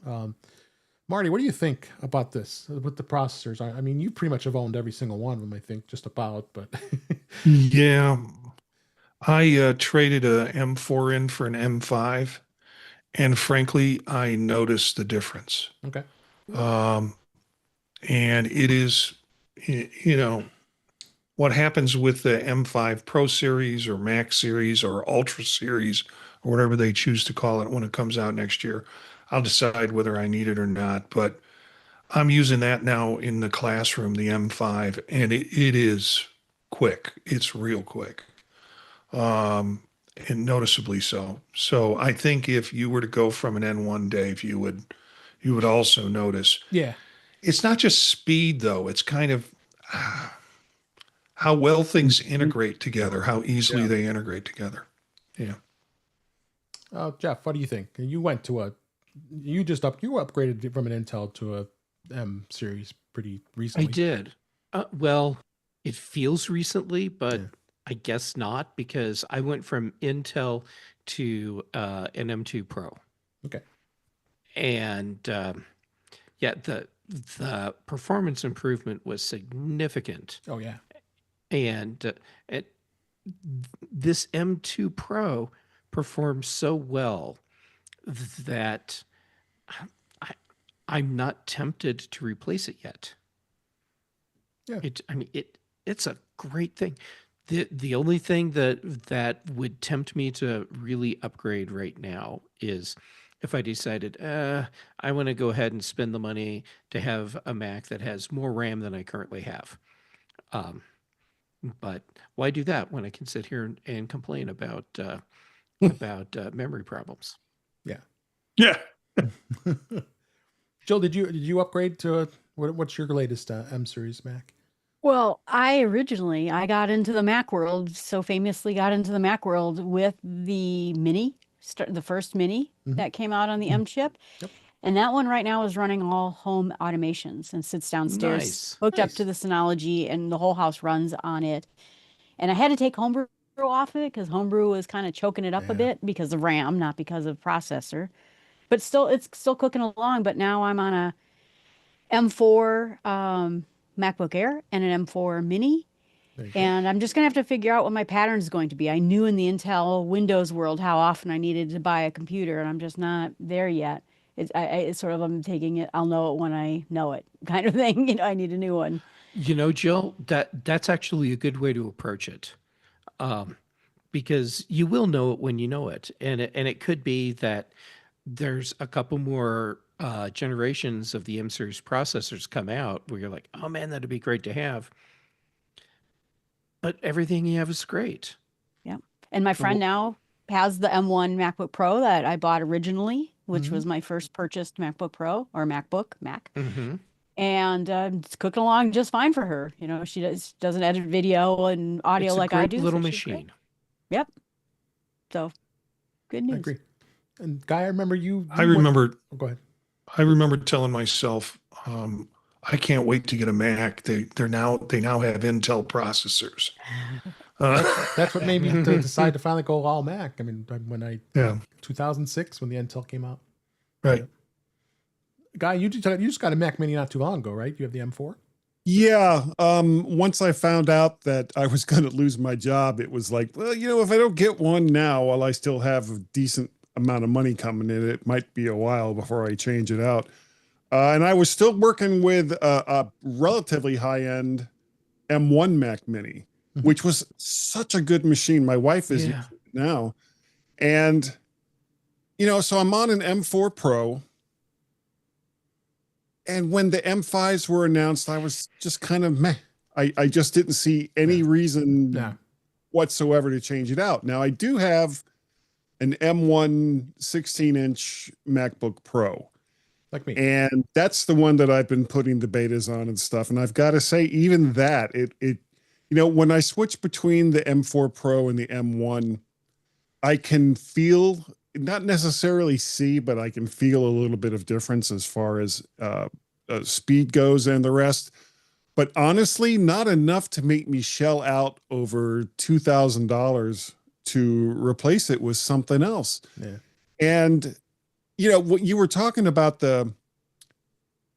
[SPEAKER 3] Marty, what do you think about this with the processors? I mean, you pretty much have owned every single one of them, I think, just about. But
[SPEAKER 5] Yeah, I traded a M4 in for an M5, and frankly, I noticed the difference.
[SPEAKER 3] Okay.
[SPEAKER 5] And it is, what happens with the M5 Pro series or Max series or Ultra series or whatever they choose to call it when it comes out next year. I'll decide whether I need it or not, but I'm using that now in the classroom, the M5, and it is quick. It's real quick. And noticeably so. So I think if you were to go from an N1, Dave, you would also notice.
[SPEAKER 3] Yeah.
[SPEAKER 5] It's not just speed, though. It's kind of how well things integrate together, how easily they integrate together. Yeah.
[SPEAKER 3] Jeff, what do you think? You upgraded from an Intel to a M series pretty recently.
[SPEAKER 6] I did. Well, it feels recently, but I guess not, because I went from Intel to an M2 Pro.
[SPEAKER 3] Okay.
[SPEAKER 6] And the performance improvement was significant.
[SPEAKER 3] Oh yeah.
[SPEAKER 6] And this M2 Pro performs so well that I'm not tempted to replace it yet.
[SPEAKER 3] Yeah.
[SPEAKER 6] It's a great thing. The only thing that would tempt me to really upgrade right now is if I decided I want to go ahead and spend the money to have a Mac that has more RAM than I currently have. But why do that when I can sit here and complain about memory problems?
[SPEAKER 3] Yeah.
[SPEAKER 5] Yeah.
[SPEAKER 3] Jill, did you upgrade to what's your latest M series Mac?
[SPEAKER 1] Well, I got into the Mac world, so famously got into the Mac world with the Mini, the first Mini that came out on the M chip.
[SPEAKER 3] Yep.
[SPEAKER 1] And that one right now is running all home automations and sits downstairs, hooked up to the Synology, and the whole house runs on it. And I had to take Homebrew off of it because Homebrew was kind of choking it up a bit because of RAM, not because of processor. But still, it's still cooking along. But now I'm on a M4 MacBook Air and an M4 Mini. And I'm just going to have to figure out what my pattern is going to be. I knew in the Intel Windows world how often I needed to buy a computer, and I'm just not there yet. It's sort of, I'm taking it, I'll know it when I know it kind of thing. I need a new one.
[SPEAKER 6] Jill, that's actually a good way to approach it. Because you will know it when you know it. And it could be that there's a couple more generations of the M series processors come out where you're like, oh man, that'd be great to have. But everything you have is great.
[SPEAKER 1] Yeah. And my friend now has the M1 MacBook Pro that I bought originally, which was my first purchased MacBook Pro or Mac.
[SPEAKER 6] Mm-hmm.
[SPEAKER 1] And it's cooking along just fine for her. She doesn't edit video and audio
[SPEAKER 6] it's
[SPEAKER 1] like
[SPEAKER 6] a great
[SPEAKER 1] I do.
[SPEAKER 6] little
[SPEAKER 1] so she's
[SPEAKER 6] machine.
[SPEAKER 1] great. Yep. So good news.
[SPEAKER 3] I agree. And Guy, I remember you. Go ahead.
[SPEAKER 5] I remember telling myself, I can't wait to get a Mac. They now have Intel processors.
[SPEAKER 3] That's what made me decide to finally go all Mac. I mean, 2006 when the Intel came out.
[SPEAKER 5] Right.
[SPEAKER 3] Guy, you just got a Mac Mini not too long ago, right? You have the M4.
[SPEAKER 2] Yeah. Once I found out that I was going to lose my job, it was like, well, if I don't get one now, while I still have a decent amount of money coming in, it might be a while before I change it out. And I was still working with a relatively high-end M1 Mac Mini, which was such a good machine. My wife is using it now. And, so I'm on an M4 Pro. And when the M5s were announced, I was just kind of meh. I just didn't see any reason whatsoever to change it out. Now, I do have an M1 16-inch MacBook Pro.
[SPEAKER 3] Like me.
[SPEAKER 2] And that's the one that I've been putting the betas on and stuff. And I've got to say, even that, when I switch between the M4 Pro and the M1, I can feel, not necessarily see, but I can feel a little bit of difference as far as speed goes and the rest. But honestly, not enough to make me shell out over $2,000 to replace it with something else.
[SPEAKER 3] Yeah.
[SPEAKER 2] And what you were talking about, the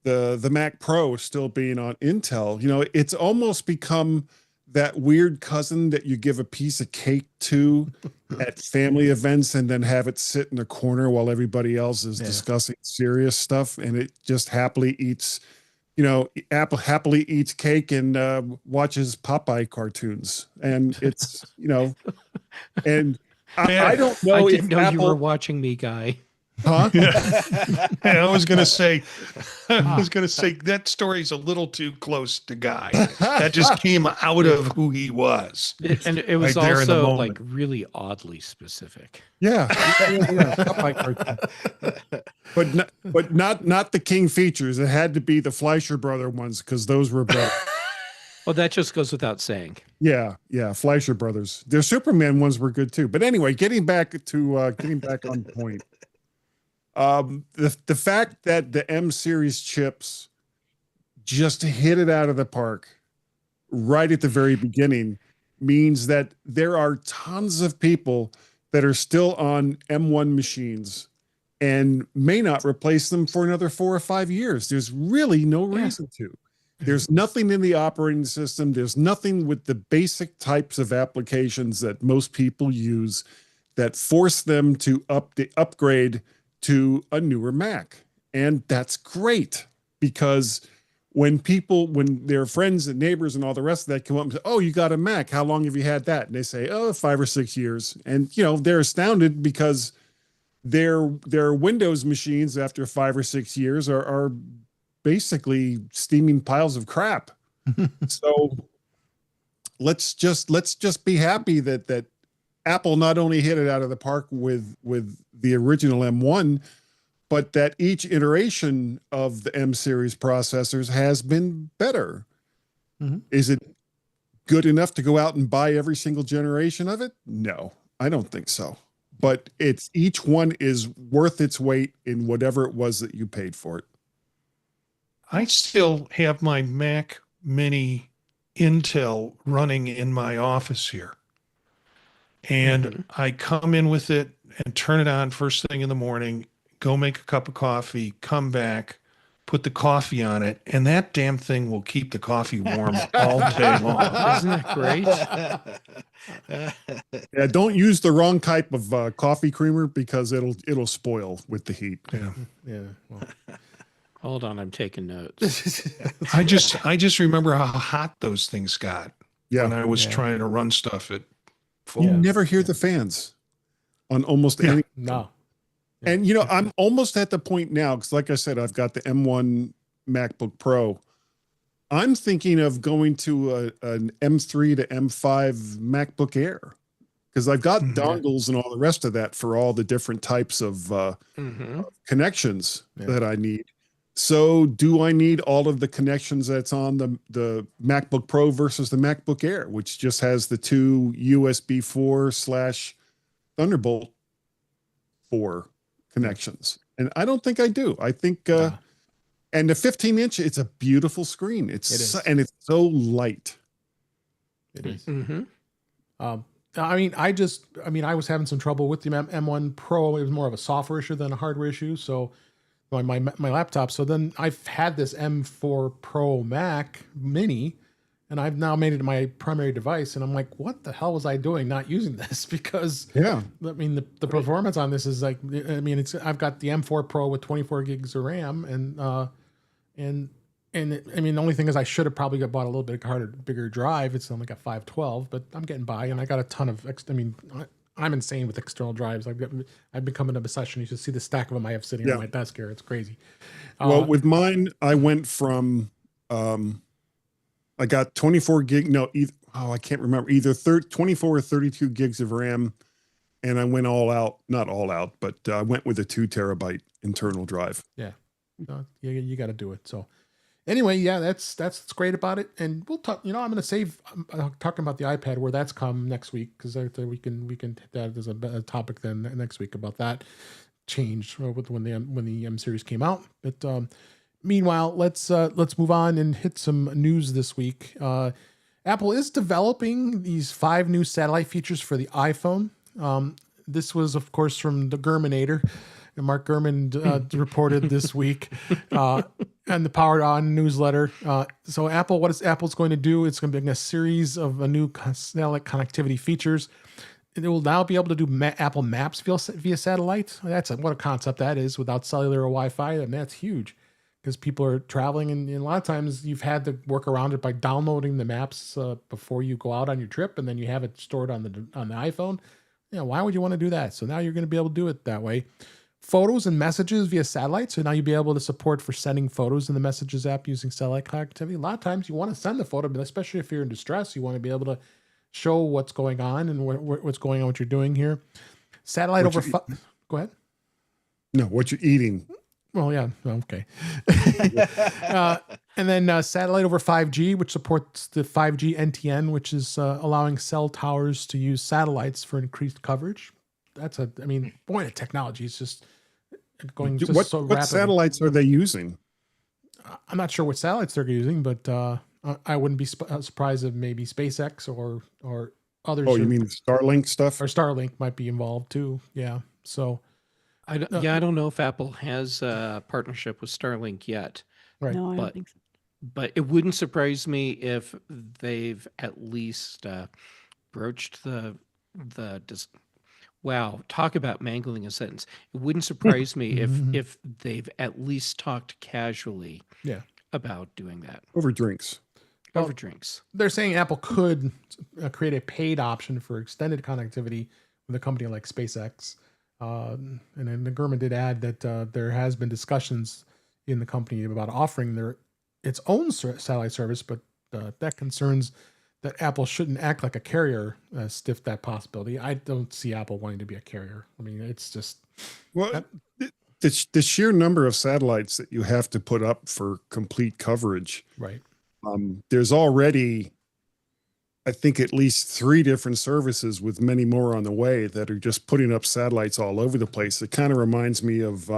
[SPEAKER 2] Mac Pro still being on Intel, it's almost become that weird cousin that you give a piece of cake to at family events and then have it sit in a corner while everybody else is discussing serious stuff, and it just happily eats, Apple happily eats cake and watches Popeye cartoons. And it's, and I don't know
[SPEAKER 6] I didn't know
[SPEAKER 2] Apple,
[SPEAKER 6] you were watching me, Guy.
[SPEAKER 2] huh?
[SPEAKER 5] I was going to say, that story's a little too close to Guy. That just came out of who he was.
[SPEAKER 6] And it was
[SPEAKER 5] Right there in the
[SPEAKER 6] also
[SPEAKER 5] moment.
[SPEAKER 6] like really oddly specific.
[SPEAKER 2] Yeah. But not the King features. It had to be the Fleischer brother ones, because those were better.
[SPEAKER 6] Well, that just goes without saying.
[SPEAKER 2] Yeah, Fleischer brothers. Their Superman ones were good too. But anyway, getting back on point. The fact that the M series chips just hit it out of the park right at the very beginning means that there are tons of people that are still on M1 machines and may not replace them for another 4 or 5 years. There's really no reason to. There's nothing in the operating system. There's nothing with the basic types of applications that most people use that force them to upgrade to a newer Mac. And that's great, because when their friends and neighbors and all the rest of that come up and say, "Oh, you got a Mac. How long have you had that?" And they say, "Oh, 5 or 6 years." And, they're astounded because their Windows machines after 5 or 6 years are basically steaming piles of crap. So let's just be happy that Apple not only hit it out of the park with the original M1, but that each iteration of the M series processors has been better.
[SPEAKER 3] Mm-hmm.
[SPEAKER 2] Is it good enough to go out and buy every single generation of it? No, I don't think so. But each one is worth its weight in whatever it was that you paid for it.
[SPEAKER 5] I still have my Mac Mini Intel running in my office here. And I come in with it and turn it on first thing in the morning, go make a cup of coffee, come back, put the coffee on it, and that damn thing will keep the coffee warm all day long.
[SPEAKER 6] Isn't that great?
[SPEAKER 2] Yeah, don't use the wrong type of coffee creamer, because it'll spoil with the heat.
[SPEAKER 5] Yeah.
[SPEAKER 3] Yeah. Well.
[SPEAKER 6] Hold on, I'm taking notes.
[SPEAKER 5] I just remember how hot those things got when I was trying to run stuff at full.
[SPEAKER 2] You never hear the fans on almost any.
[SPEAKER 3] No.
[SPEAKER 2] And, I'm almost at the point now, because like I said, I've got the M1 MacBook Pro. I'm thinking of going to an M3 to M5 MacBook Air, because I've got dongles and all the rest of that for all the different types of connections that I need. So do I need all of the connections that's on the MacBook Pro versus the MacBook Air, which just has the 2 USB 4/Thunderbolt 4 connections? And I don't think I do. I think, and the 15-inch, it's a beautiful screen. And it's so light.
[SPEAKER 3] It is.
[SPEAKER 6] Mm-hmm.
[SPEAKER 3] I was having some trouble with the M1 Pro. It was more of a software issue than a hardware issue. So my laptop. So then I've had this M4 Pro Mac Mini, and I've now made it my primary device. And I'm like, what the hell was I doing not using this? Because the performance on this is like, I've got the M4 Pro with 24 gigs of RAM, and I mean, the only thing is I should have probably bought a little bit bigger drive. It's only got 512, but I'm getting by, and I got a ton of. I'm insane with external drives. I've become an obsession. You should see the stack of them I have sitting on my desk here. It's crazy.
[SPEAKER 2] Well, with mine, I went from I got 24 gig. No, I can't remember either 24 or 32 gigs of RAM, and I went all out. Not all out, but I went with a 2 terabyte internal drive.
[SPEAKER 3] Yeah, you got to do it. So. Anyway, yeah, that's great about it, and we'll talk. I'm going to save talking about the iPad where that's come next week because we can hit that as a topic then next week about that change when the M series came out. But meanwhile, let's move on and hit some news this week. Apple is developing these 5 new satellite features for the iPhone. This was, of course, from the Germinator. Mark Gurman reported this week and the Powered On newsletter. So what Apple's going to do, it's going to be a series of new satellite connectivity features. It will now be able to do Apple Maps via satellite. What a concept that is without cellular or Wi-Fi. I mean, that's huge because people are traveling, and a lot of times you've had to work around it by downloading the maps before you go out on your trip, and then you have it stored on the iPhone. Why would you want to do that? So now you're going to be able to do it that way. Photos and messages via satellite. So now you'll be able to support for sending photos in the Messages app using satellite connectivity. A lot of times you want to send the photo, but especially if you're in distress, you want to be able to show what's going on and what's going on, what you're doing here. Satellite Go ahead.
[SPEAKER 2] No, what you're eating.
[SPEAKER 3] Well, yeah. Okay. And then satellite over 5G, which supports the 5G NTN, which is allowing cell towers to use satellites for increased coverage. The technology is just going so rapidly.
[SPEAKER 2] What satellites are they using?
[SPEAKER 3] I'm not sure what satellites they're using, but I wouldn't be surprised if maybe SpaceX or others.
[SPEAKER 2] Oh, you mean Starlink stuff?
[SPEAKER 3] Or Starlink might be involved too. Yeah. So
[SPEAKER 6] I don't know if Apple has a partnership with Starlink yet.
[SPEAKER 3] Right.
[SPEAKER 1] No, I don't think so.
[SPEAKER 6] But it wouldn't surprise me if they've at least broached wow, talk about mangling a sentence. It wouldn't surprise me if they've at least talked casually about doing that.
[SPEAKER 2] Over drinks.
[SPEAKER 6] Over drinks.
[SPEAKER 3] They're saying Apple could create a paid option for extended connectivity with a company like SpaceX. And then the Gurman did add that there has been discussions in the company about offering its own satellite service, but that concerns that Apple shouldn't act like a carrier, stiff that possibility. I don't see Apple wanting to be a carrier. I mean, it's just...
[SPEAKER 2] Well, the sheer number of satellites that you have to put up for complete coverage.
[SPEAKER 3] Right.
[SPEAKER 2] There's already, I think, at least 3 different services with many more on the way that are just putting up satellites all over the place. It kind of reminds me of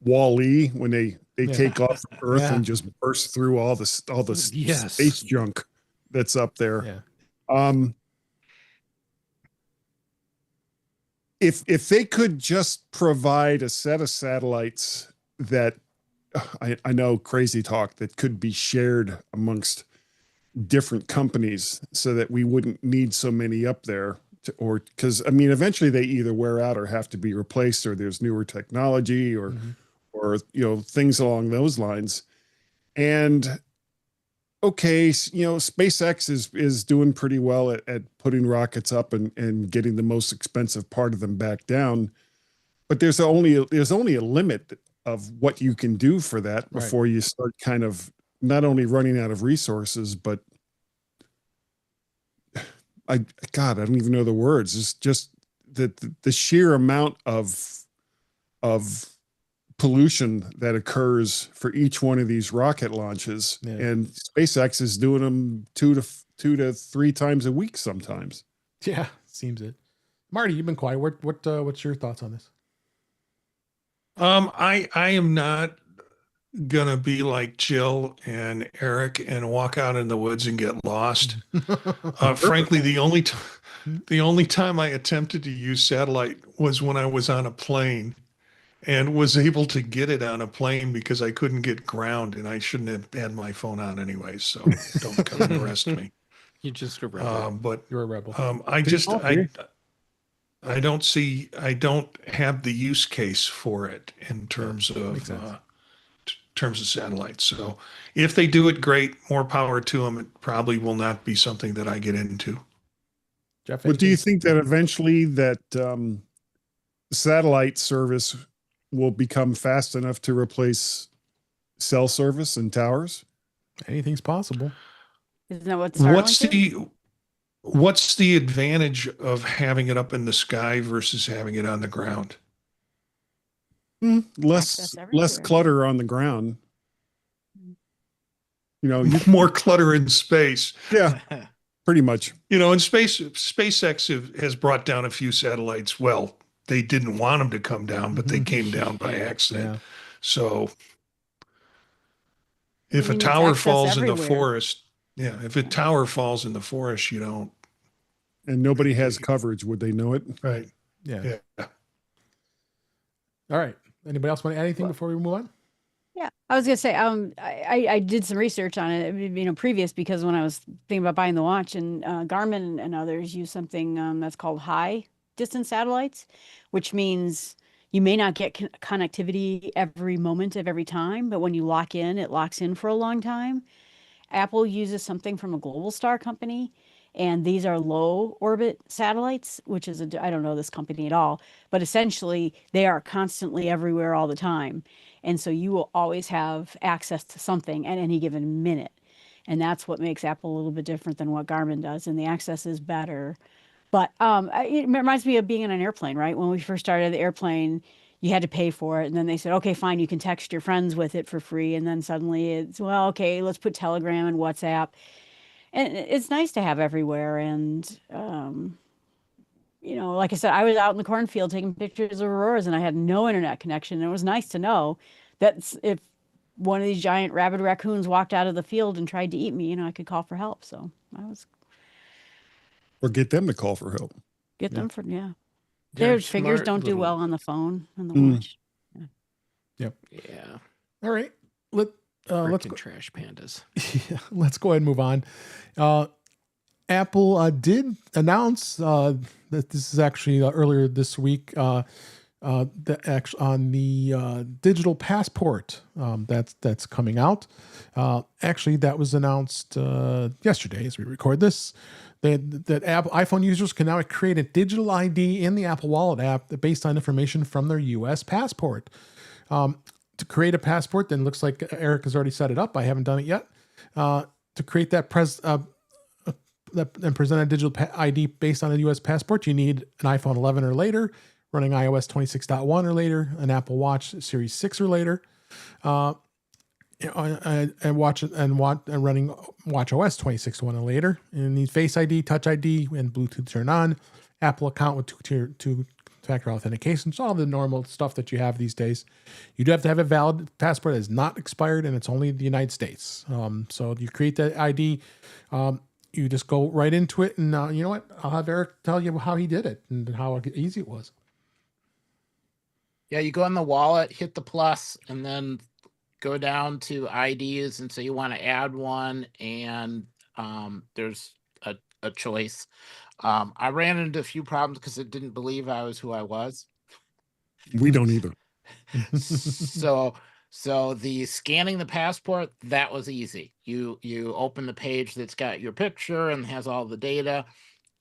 [SPEAKER 2] Wall-E when they take off from Earth and just burst through all the space junk that's up there.
[SPEAKER 3] Yeah.
[SPEAKER 2] If they could just provide a set of satellites that I know crazy talk that could be shared amongst different companies so that we wouldn't need so many up there because eventually they either wear out or have to be replaced or there's newer technology or things along those lines. And okay, SpaceX is doing pretty well at putting rockets up and getting the most expensive part of them back down. But there's only a limit of what you can do for that before you start kind of not only running out of resources, but I don't even know the words. It's just the sheer amount of pollution that occurs for each one of these rocket launches, and SpaceX is doing them 2 to 3 times a week sometimes.
[SPEAKER 3] Yeah, seems it. Marty, you've been quiet. What's your thoughts on this?
[SPEAKER 5] I am not gonna be like Jill and Eric and walk out in the woods and get lost. Frankly, the only time I attempted to use satellite was when I was on a plane and was able to get it on a plane because I couldn't get ground and I shouldn't have had my phone on anyway. So don't come and arrest me.
[SPEAKER 6] You're just a rebel.
[SPEAKER 3] You're a rebel.
[SPEAKER 5] I don't have the use case for it in terms of terms of satellites. So if they do it, great, more power to them. It probably will not be something that I get into.
[SPEAKER 3] Jeff,
[SPEAKER 2] But do you
[SPEAKER 3] anything?
[SPEAKER 2] think that eventually that satellite service will become fast enough to replace cell service and towers?
[SPEAKER 3] Anything's possible.
[SPEAKER 1] Isn't that what Starlink is?
[SPEAKER 5] What's the advantage of having it up in the sky versus having it on the ground?
[SPEAKER 2] Less
[SPEAKER 1] Access everywhere.
[SPEAKER 2] clutter on the ground. You know,
[SPEAKER 5] More clutter in space.
[SPEAKER 2] yeah, pretty much.
[SPEAKER 5] You know, in SpaceX has brought down a few satellites. Well, they didn't want them to come down, but they came down by accident.
[SPEAKER 3] Yeah.
[SPEAKER 5] So if
[SPEAKER 1] I
[SPEAKER 5] a
[SPEAKER 1] mean, it's
[SPEAKER 5] tower
[SPEAKER 1] access
[SPEAKER 5] falls in the
[SPEAKER 1] everywhere.
[SPEAKER 5] forest, if a tower falls in the forest, you don't.
[SPEAKER 2] And nobody has coverage. Would they know it?
[SPEAKER 5] Right.
[SPEAKER 3] Yeah.
[SPEAKER 5] Yeah.
[SPEAKER 3] All right. Anybody else want to add anything before we move on?
[SPEAKER 1] Yeah, I was gonna say, I did some research on it, previous, because when I was thinking about buying the watch, and Garmin and others use something that's called high distance satellites, which means you may not get connectivity every moment of every time, but when you lock in, it locks in for a long time. Apple uses something from a global star company, and these are low orbit satellites, which is I don't know this company at all, but essentially they are constantly everywhere all the time. And so you will always have access to something at any given minute. And that's what makes Apple a little bit different than what Garmin does. And the access is better. But it reminds me of being in an airplane, right? When we first started the airplane, you had to pay for it. And then they said, okay, fine, you can text your friends with it for free. And then suddenly it's, well, okay, let's put Telegram and WhatsApp. And it's nice to have everywhere. And, like I said, I was out in the cornfield taking pictures of auroras and I had no internet connection. And it was nice to know that if one of these giant rabid raccoons walked out of the field and tried to eat me, I could call for help. So I was
[SPEAKER 2] Or get them to call for help.
[SPEAKER 1] get
[SPEAKER 3] Yeah.
[SPEAKER 1] them for, yeah.
[SPEAKER 6] They're
[SPEAKER 1] Their fingers
[SPEAKER 6] smart
[SPEAKER 1] don't do
[SPEAKER 6] little-
[SPEAKER 1] well on the phone and the
[SPEAKER 2] Mm.
[SPEAKER 1] watch.
[SPEAKER 6] Yeah.
[SPEAKER 3] All right. Let's
[SPEAKER 6] Frickin'
[SPEAKER 3] go.
[SPEAKER 6] trash pandas.
[SPEAKER 3] Yeah, let's go ahead and move on. Apple did announce that this is actually earlier this week on the digital passport that's coming out. Actually, that was announced yesterday as we record this. That iPhone users can now create a digital ID in the Apple Wallet app based on information from their U.S. passport. To create a passport, then looks like Eric has already set it up. I haven't done it yet. To create that and present a digital ID based on a U.S. passport, you need an iPhone 11 or later, running iOS 26.1 or later, an Apple Watch Series 6 or later, and running WatchOS 26.1 or later. And you need Face ID, Touch ID, and Bluetooth turn on, Apple account with two-factor authentication. So all the normal stuff that you have these days. You do have to have a valid passport that is not expired, and it's only the United States. So you create that ID. You just go right into it, and you know what? I'll have Eric tell you how he did it and how easy it was.
[SPEAKER 4] Yeah, you go in the wallet, hit the plus, and then go down to IDs, and so you want to add one, and there's a choice. I ran into a few problems because it didn't believe I was who I was.
[SPEAKER 2] We don't either.
[SPEAKER 4] So the scanning the passport, that was easy. You open the page that's got your picture and has all the data,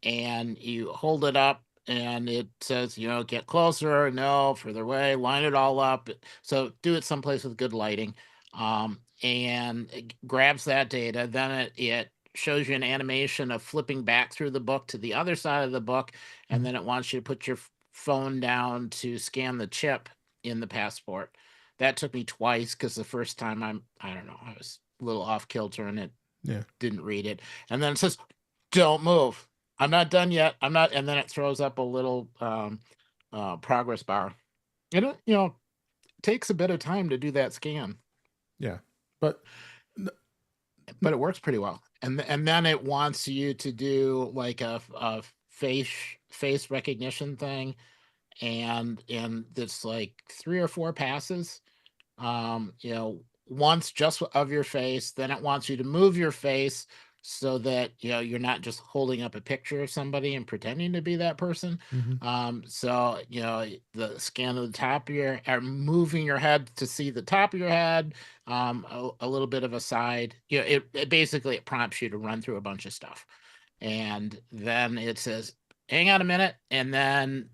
[SPEAKER 4] and you hold it up and it says, get closer, no, further away, line it all up. So do it someplace with good lighting. And it grabs that data. Then it shows you an animation of flipping back through the book to the other side of the book. And then it wants you to put your phone down to scan the chip in the passport. That took me twice because the first time I don't know, I was a little off kilter and it didn't read it. And then it says, don't move. I'm not done yet. I'm not. And then it throws up a little progress bar. It takes a bit of time to do that scan.
[SPEAKER 3] Yeah, but
[SPEAKER 4] it works pretty well. And then it wants you to do like a face recognition thing, and it's like 3 or 4 passes. Once just of your face, then it wants you to move your face so that you're not just holding up a picture of somebody and pretending to be that person. So the scan of the top of your, or moving your head to see the top of your head, a little bit of a side. It basically it prompts you to run through a bunch of stuff, and then it says, "Hang on a minute," and then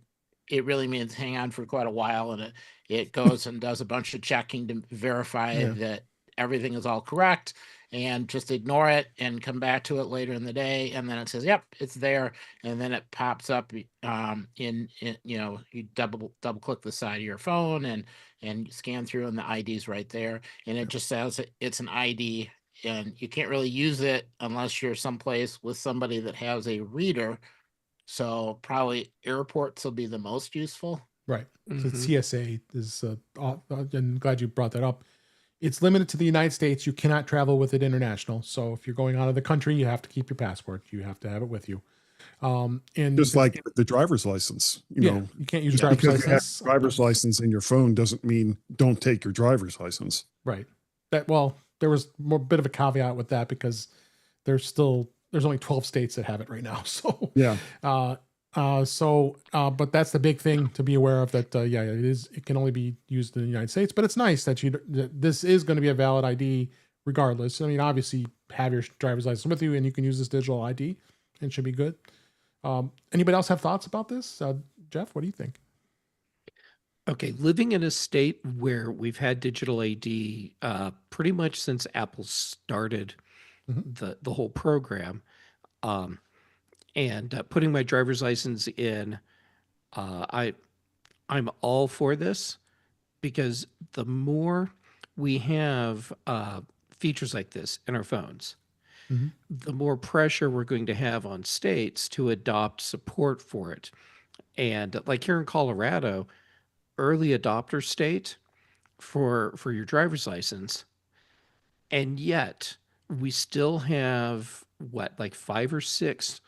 [SPEAKER 4] it really means hang on for quite a while, and it goes and does a bunch of checking to verify that everything is all correct, and just ignore it and come back to it later in the day, and then it says, "Yep, it's there," and then it pops up in you double click the side of your phone and scan through, and the ID's right there, and it just says it's an ID, and you can't really use it unless you're someplace with somebody that has a reader. So probably airports will be the most useful.
[SPEAKER 3] Right. So CSA is, I'm glad you brought that up. It's limited to the United States. You cannot travel with it international. So if you're going out of the country, you have to keep your passport. You have to have it with you. And
[SPEAKER 2] Just like the driver's license, you know,
[SPEAKER 3] you can't use a driver's
[SPEAKER 2] because you have
[SPEAKER 3] license.
[SPEAKER 2] a driver's license in your phone doesn't mean don't take your driver's license.
[SPEAKER 3] Right. Well, there was a bit of a caveat with that because there's only 12 states that have it right now. So
[SPEAKER 2] yeah.
[SPEAKER 3] But that's the big thing to be aware of, that it can only be used in the United States, but it's nice that this is going to be a valid ID regardless. I mean, obviously have your driver's license with you and you can use this digital ID and it should be good. Anybody else have thoughts about this? Jeff, what do you think?
[SPEAKER 6] Okay, living in a state where we've had digital ID pretty much since Apple started the whole program, and putting my driver's license in, I'm all for this, because the more we have features like this in our phones, the more pressure we're going to have on states to adopt support for it. And like here in Colorado, early adopter state for your driver's license, and yet we still have like 5 or 6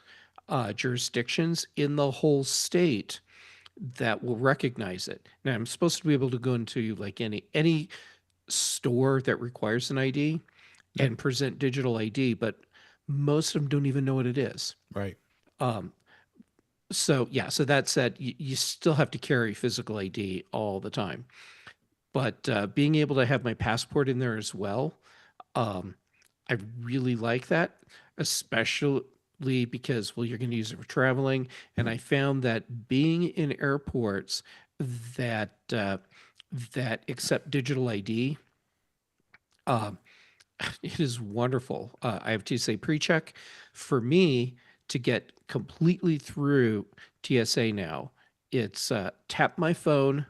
[SPEAKER 6] jurisdictions in the whole state that will recognize it. Now I'm supposed to be able to go into like any store that requires an ID and present digital ID, but most of them don't even know what it is.
[SPEAKER 3] Right.
[SPEAKER 6] So that said, you still have to carry physical ID all the time. But being able to have my passport in there as well, I really like that, especially because, well, you're going to use it for traveling. And I found that being in airports that accept digital ID, it is wonderful. I have TSA pre-check. For me to get completely through TSA now, it's tap my phone.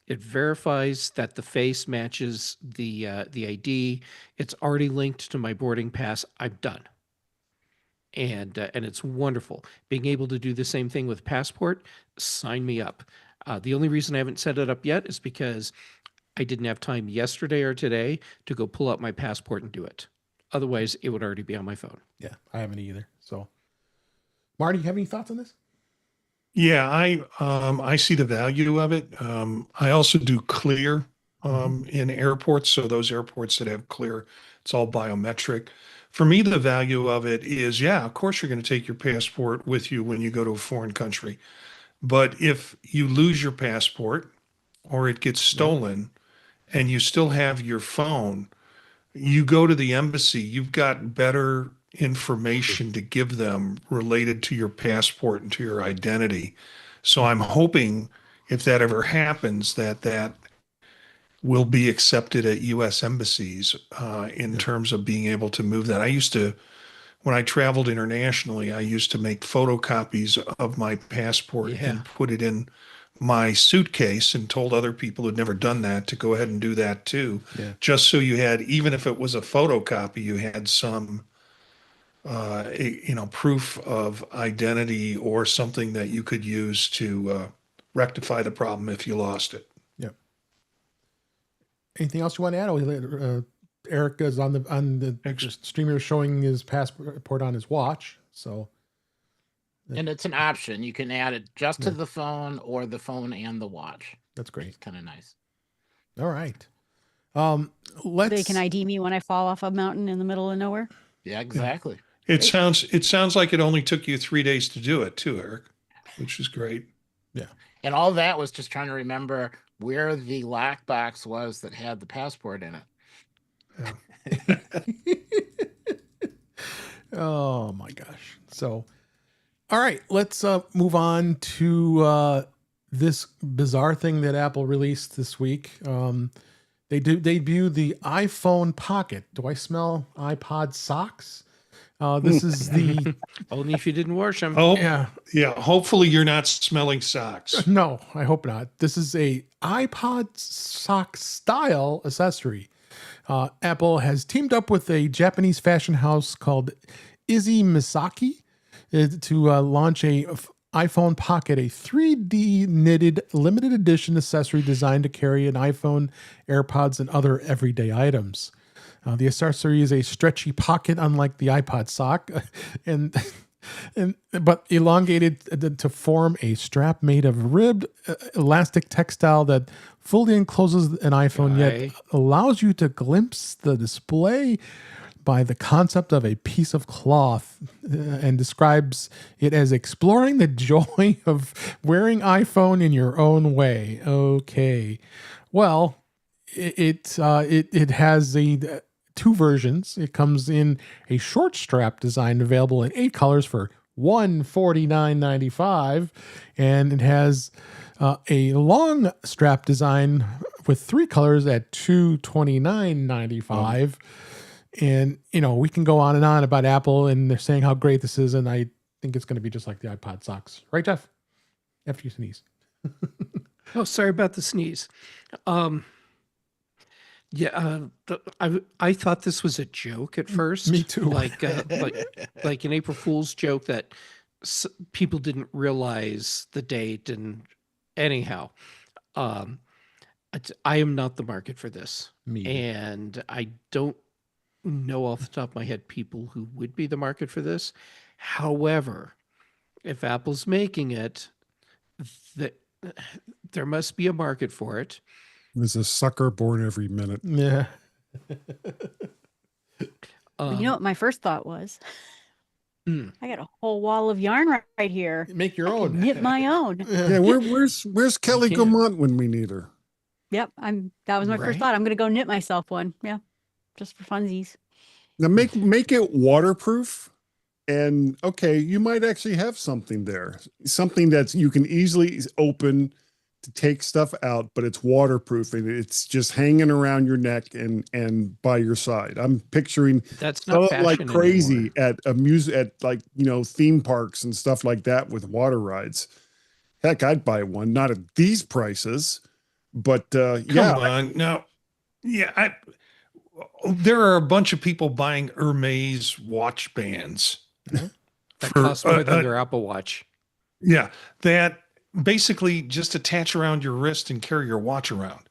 [SPEAKER 6] It verifies that the face matches the ID. It's already linked to my boarding pass. I'm done. And it's wonderful. Being able to do the same thing with passport, sign me up. The only reason I haven't set it up yet is because I didn't have time yesterday or today to go pull out my passport and do it. Otherwise, it would already be on my phone.
[SPEAKER 3] Yeah, I haven't either. So, Marty, you have any thoughts on this?
[SPEAKER 5] Yeah, I see the value of it. I also do clear in airports. So those airports that have clear, it's all biometric. For me, the value of it is, yeah, of course you're going to take your passport with you when you go to a foreign country. But if you lose your passport or it gets stolen and you still have your phone, you go to the embassy, you've got better information to give them related to your passport and to your identity. So I'm hoping if that ever happens, that will be accepted at U.S. embassies in terms of being able to move that. When I traveled internationally, I used to make photocopies of my passport and put it in my suitcase, and told other people who'd never done that to go ahead and do that too. Just so you had, even if it was a photocopy, you had some proof of identity or something that you could use to rectify the problem if you lost it.
[SPEAKER 3] Yep. Anything else you want to add? Eric is on the streamer showing his passport on his watch. So,
[SPEAKER 4] and it's an option. You can add it just to the phone or the phone and the watch.
[SPEAKER 3] That's great.
[SPEAKER 4] It's kind of nice.
[SPEAKER 3] All right.
[SPEAKER 1] They can ID me when I fall off a mountain in the middle of nowhere.
[SPEAKER 4] Yeah, exactly.
[SPEAKER 5] It sounds like it only took you 3 days to do it too, Eric, which is great.
[SPEAKER 3] Yeah.
[SPEAKER 4] And all that was just trying to remember where the lockbox was that had the passport in it.
[SPEAKER 3] Oh my gosh. So, all right, let's move on to this bizarre thing that Apple released this week. They debut the iPhone Pocket. Do I smell iPod socks? This is the
[SPEAKER 6] Only if you didn't wash them.
[SPEAKER 5] Oh,
[SPEAKER 3] yeah.
[SPEAKER 5] Hopefully you're not smelling socks.
[SPEAKER 3] No, I hope not. This is a iPod sock style accessory. Apple has teamed up with a Japanese fashion house called Izzy Misaki to launch a iPhone Pocket, a 3D knitted limited edition accessory designed to carry an iPhone, AirPods, and other everyday items. The accessory is a stretchy pocket, unlike the iPod sock, but elongated to form a strap made of ribbed elastic textile that fully encloses an iPhone, yet allows you to glimpse the display by the concept of a piece of cloth, and describes it as exploring the joy of wearing iPhone in your own way. Okay, well, it has the two versions. It comes in a short strap design available in 8 colors for $149.95, and it has a long strap design with 3 colors at $229.95. And, we can go on and on about Apple, and they're saying how great this is. And I think it's going to be just like the iPod socks. Right, Jeff? After you sneeze.
[SPEAKER 6] Oh, sorry about the sneeze. I thought this was a joke at first.
[SPEAKER 3] Me too.
[SPEAKER 6] Like an April Fool's joke that people didn't realize the date. And anyhow, I am not the market for this. And I don't know off the top of my head people who would be the market for this. However, if Apple's making it, there must be a market for it.
[SPEAKER 2] There's a sucker born every minute.
[SPEAKER 3] Yeah.
[SPEAKER 1] You know what my first thought was? I got a whole wall of yarn right here.
[SPEAKER 3] Make your
[SPEAKER 1] I
[SPEAKER 3] own.
[SPEAKER 1] could knit my own.
[SPEAKER 2] Yeah, where's Kelly Gamet when we need her?
[SPEAKER 1] Yep, that was my first thought. I'm gonna go knit myself one. Yeah, just for funsies.
[SPEAKER 2] Now make it waterproof, and okay, you might actually have something there, something that you can easily open to take stuff out, but it's waterproof and it's just hanging around your neck and by your side. I'm picturing
[SPEAKER 6] that's not
[SPEAKER 2] like crazy
[SPEAKER 6] anymore.
[SPEAKER 2] at like theme parks and stuff like that with water rides. Heck, I'd buy one, not at these prices, but
[SPEAKER 5] Come on now. Yeah, there are a bunch of people buying Hermes watch bands
[SPEAKER 6] that cost more than their Apple Watch.
[SPEAKER 5] Yeah, that basically just attach around your wrist and carry your watch around.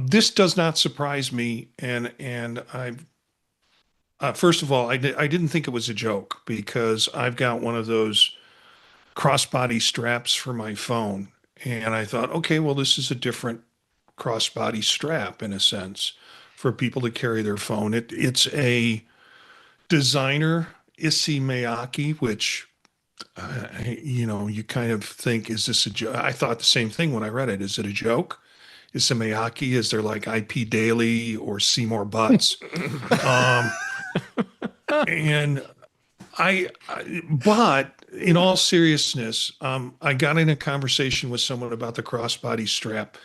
[SPEAKER 5] This does not surprise me, and I first of all, I didn't think it was a joke because I've got one of those crossbody straps for my phone, and I thought, okay, well, this is a different crossbody strap in a sense for people to carry their phone. It's a designer Issey Miyake, which you kind of think, is this a joke? I thought the same thing when I read it. Is it a joke? Is it Miyake? Is there like IP Daily or Seymour Butts? But in all seriousness, I got in a conversation with someone about the crossbody strap,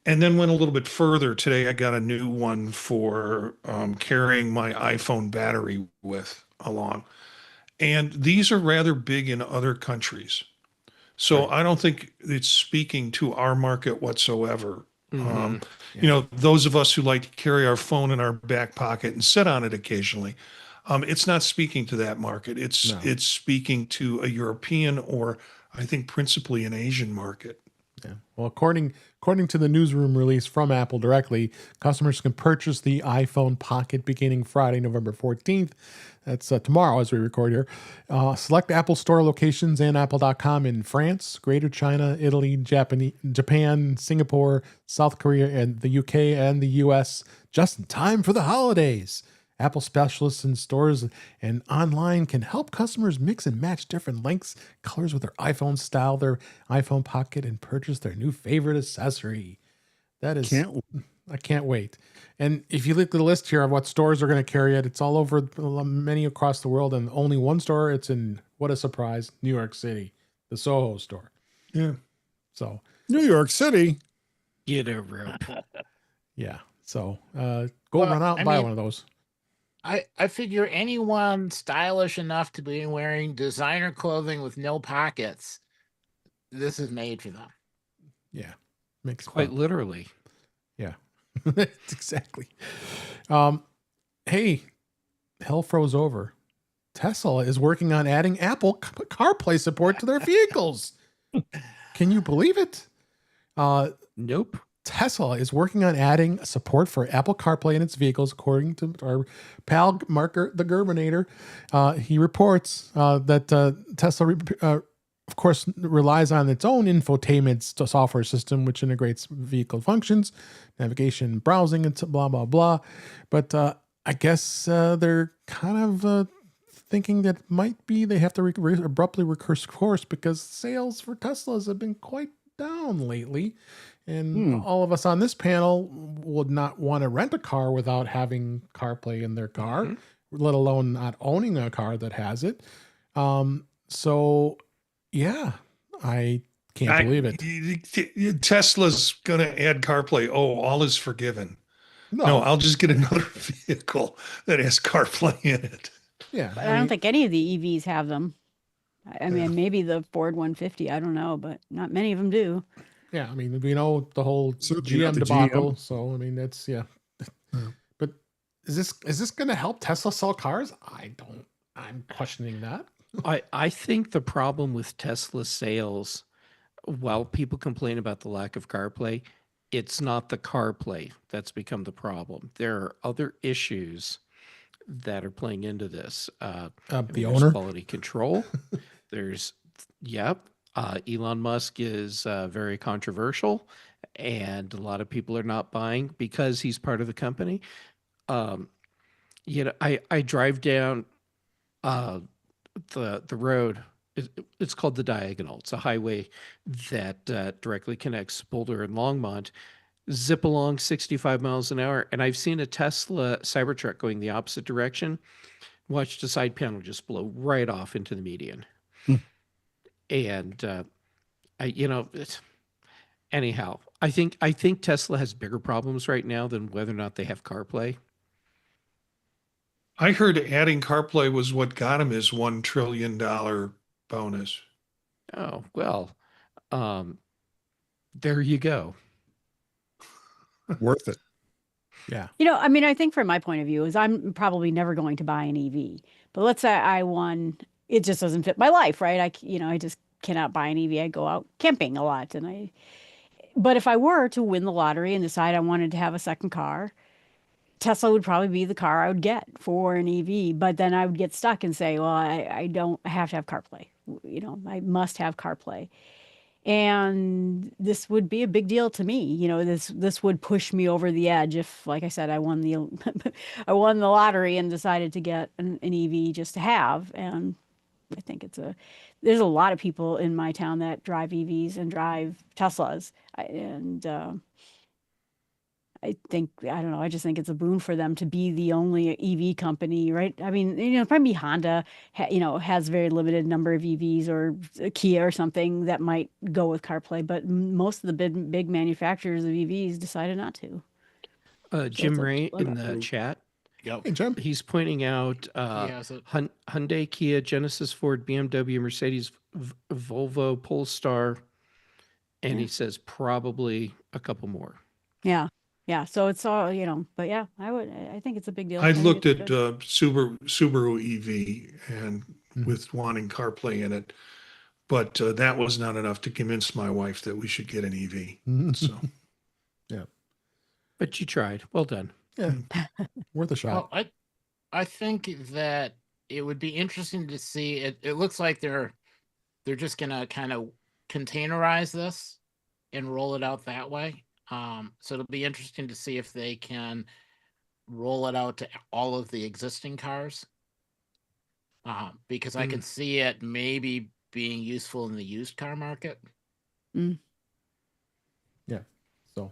[SPEAKER 5] and then went a little bit further. Today, I got a new one for carrying my iPhone battery with along. And these are rather big in other countries. So I don't think it's speaking to our market whatsoever. Those of us who like to carry our phone in our back pocket and sit on it occasionally, it's not speaking to that market. It's speaking to a European, or I think principally an Asian market.
[SPEAKER 3] Yeah. Well, according to the newsroom release from Apple directly, customers can purchase the iPhone Pocket beginning Friday, November 14th. That's tomorrow as we record here. Select Apple Store locations and Apple.com in France, Greater China, Italy, Japan, Singapore, South Korea, and the UK and the US, just in time for the holidays. Apple specialists in stores and online can help customers mix and match different lengths, colors with their iPhone, style their iPhone pocket, and purchase their new favorite accessory. That is, I can't wait. And if you look at the list here of what stores are going to carry it, it's all over, many across the world, and only one store. It's in, what a surprise, New York City, the Soho store.
[SPEAKER 5] Yeah.
[SPEAKER 3] So
[SPEAKER 2] New York City.
[SPEAKER 6] Get a rope.
[SPEAKER 3] yeah. So go run out and buy one of those.
[SPEAKER 4] I figure anyone stylish enough to be wearing designer clothing with no pockets, this is made for them.
[SPEAKER 3] Yeah. Makes
[SPEAKER 6] Quite literally.
[SPEAKER 3] Yeah. Exactly. Hey, hell froze over. Tesla is working on adding Apple CarPlay support to their vehicles. Can you believe it?
[SPEAKER 6] Nope.
[SPEAKER 3] Tesla is working on adding support for Apple CarPlay in its vehicles, according to our pal Marker, the Gerbinator. He reports that Tesla, of course, relies on its own infotainment software system, which integrates vehicle functions, navigation, browsing, and blah, blah, blah. But I guess they're kind of thinking that might be they have to abruptly reverse course because sales for Teslas have been quite down lately. And all of us on this panel would not want to rent a car without having CarPlay in their car, let alone not owning a car that has it. So, yeah, I can't believe it.
[SPEAKER 5] Tesla's going to add CarPlay. Oh, all is forgiven. No, I'll just get another vehicle that has CarPlay in it.
[SPEAKER 3] Yeah.
[SPEAKER 1] But I don't think any of the EVs have them. I mean, maybe the Ford 150, I don't know, but not many of them do.
[SPEAKER 3] Yeah, I mean, we know the whole GM debacle, so I mean, that's But is this going to help Tesla sell cars? I'm questioning that.
[SPEAKER 6] I think the problem with Tesla sales, while people complain about the lack of CarPlay, it's not the CarPlay that's become the problem. There are other issues that are playing into this.
[SPEAKER 3] The owner,
[SPEAKER 6] quality control. There's Elon Musk is very controversial, and a lot of people are not buying because he's part of the company. I drive down the road. It's called the Diagonal. It's a highway that directly connects Boulder and Longmont. Zip along 65 miles an hour, and I've seen a Tesla Cybertruck going the opposite direction. Watched a side panel just blow right off into the median. And anyhow, I think Tesla has bigger problems right now than whether or not they have CarPlay.
[SPEAKER 5] I heard adding CarPlay was what got him his $1 trillion bonus.
[SPEAKER 6] Oh, well, there you go.
[SPEAKER 2] Worth it.
[SPEAKER 3] Yeah.
[SPEAKER 1] I mean, I think from my point of view is I'm probably never going to buy an EV, but let's say I won, it just doesn't fit my life, right? I just cannot buy an EV. I go out camping a lot but if I were to win the lottery and decide I wanted to have a second car, Tesla would probably be the car I would get for an EV, but then I would get stuck and say, well, I have to have CarPlay. I must have CarPlay. And this would be a big deal to me. This would push me over the edge if, like I said, I won the lottery and decided to get an EV just to have. And I think there's a lot of people in my town that drive EVs and drive Teslas. I don't know. I just think it's a boon for them to be the only EV company, right? I mean, probably Honda, has very limited number of EVs, or Kia or something that might go with CarPlay, but most of the big manufacturers of EVs decided not to.
[SPEAKER 6] Jim Ray in the chat.
[SPEAKER 4] Yep.
[SPEAKER 3] Hey, Jim.
[SPEAKER 6] He's pointing out Hyundai, Kia, Genesis, Ford, BMW, Mercedes, Volvo, Polestar, and he says probably a couple more.
[SPEAKER 1] Yeah. Yeah, so it's all, but yeah, I think it's a big deal.
[SPEAKER 5] I looked at Subaru EV and with wanting CarPlay in it, but that was not enough to convince my wife that we should get an EV. So,
[SPEAKER 3] yeah,
[SPEAKER 6] but you tried. Well done.
[SPEAKER 3] Yeah, worth a shot.
[SPEAKER 4] Well, I think that it would be interesting to see. It looks like they're just gonna kind of containerize this and roll it out that way. So it'll be interesting to see if they can roll it out to all of the existing cars. Because I could see it maybe being useful in the used car market.
[SPEAKER 3] Yeah. So,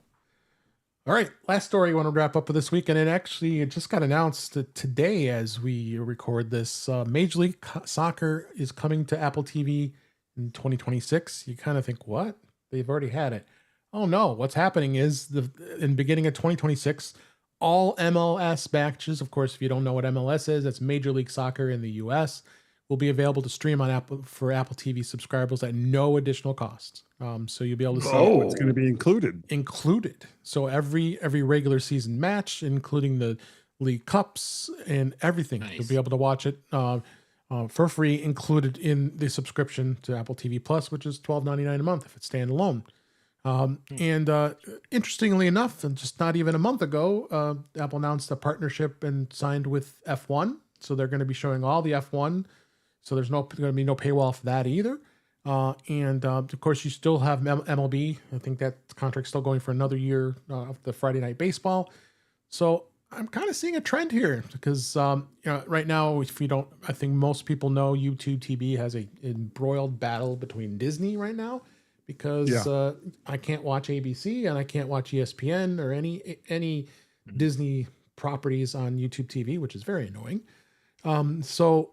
[SPEAKER 3] all right. Last story I want to wrap up with this week. And it just got announced today as we record this. Major League Soccer is coming to Apple TV in 2026. You kind of think, what? They've already had it. Oh, no. What's happening is in the beginning of 2026, all MLS matches, of course, if you don't know what MLS is, that's Major League Soccer in the US, will be available to stream on Apple TV subscribers at no additional cost. So you'll be able to see
[SPEAKER 2] it's going to be included.
[SPEAKER 3] So every regular season match, including the League Cups and everything, you'll be able to watch it for free, included in the subscription to Apple TV Plus, which is $12.99 a month if it's standalone. And interestingly enough, and just not even a month ago, Apple announced a partnership and signed with F1. So they're going to be showing all the F1. So there's going to be no paywall for that either. And of course, you still have MLB. I think that contract's still going for another year of the Friday Night Baseball. So I'm kind of seeing a trend here because right now, if you don't, I think most people know YouTube TV has a embroiled battle between Disney right now. Because I can't watch ABC and I can't watch ESPN or any Disney properties on YouTube TV, which is very annoying. So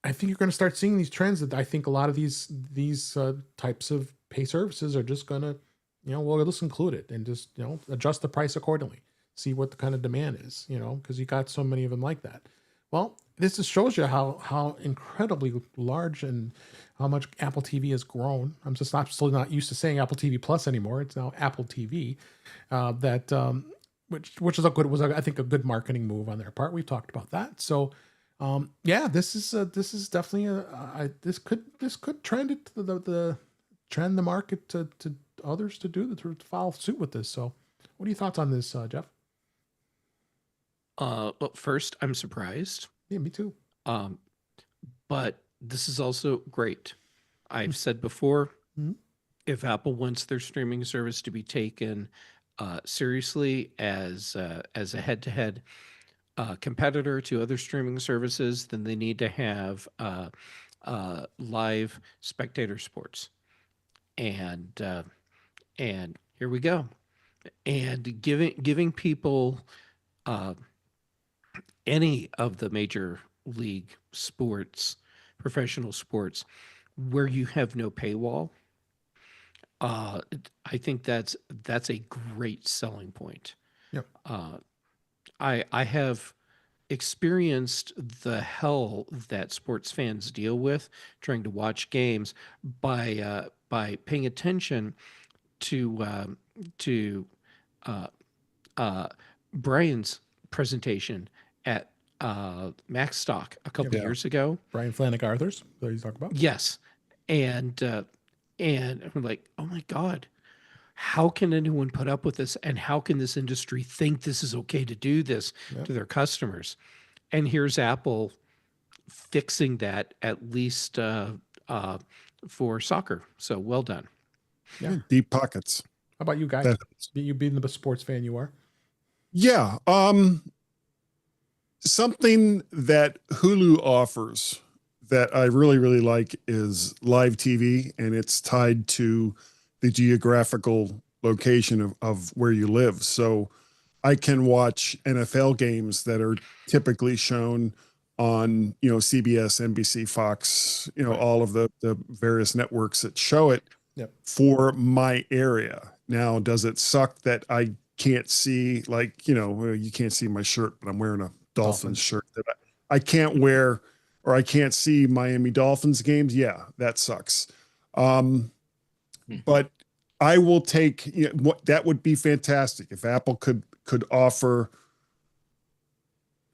[SPEAKER 3] I think you're going to start seeing these trends that I think a lot of these types of pay services are just going to, we'll just include it and just, adjust the price accordingly. See what the kind of demand is, because you got so many of them like that. Well, this just shows you how incredibly large and how much Apple TV has grown. I'm just absolutely not used to saying Apple TV Plus anymore. It's now Apple TV. Which is I think a good marketing move on their part. We've talked about that. So this is definitely this could trend it to the market to others to follow suit with this. So what are your thoughts on this, Jeff?
[SPEAKER 6] Well, first, I'm surprised.
[SPEAKER 3] Yeah, me too.
[SPEAKER 6] But this is also great. I've said before, if Apple wants their streaming service to be taken seriously as a head-to-head competitor to other streaming services, then they need to have live spectator sports. And here we go. And giving people any of the major league sports, professional sports, where you have no paywall, I think that's a great selling point.
[SPEAKER 3] Yep.
[SPEAKER 6] I have experienced the hell that sports fans deal with trying to watch games by paying attention to Brian's presentation at Macstock a couple years ago.
[SPEAKER 3] Brian Flanick Arthurs, that you talk about?
[SPEAKER 6] Yes. And I'm like, oh my God, how can anyone put up with this? And how can this industry think this is okay to do this to their customers? And here's Apple fixing that, at least for soccer. So well done.
[SPEAKER 3] Yeah.
[SPEAKER 2] Deep pockets.
[SPEAKER 3] How about you guys? You being the sports fan you are?
[SPEAKER 2] Yeah. Something that Hulu offers that I really, really like is live TV, and it's tied to the geographical location of where you live. So I can watch NFL games that are typically shown on, CBS, NBC, Fox, all of the various networks that show it for my area. Now, does it suck that I can't see, you can't see my shirt, but I'm wearing a Dolphins shirt that I can't wear, or I can't see Miami Dolphins games? Yeah, that sucks. But I will take, that would be fantastic if Apple could offer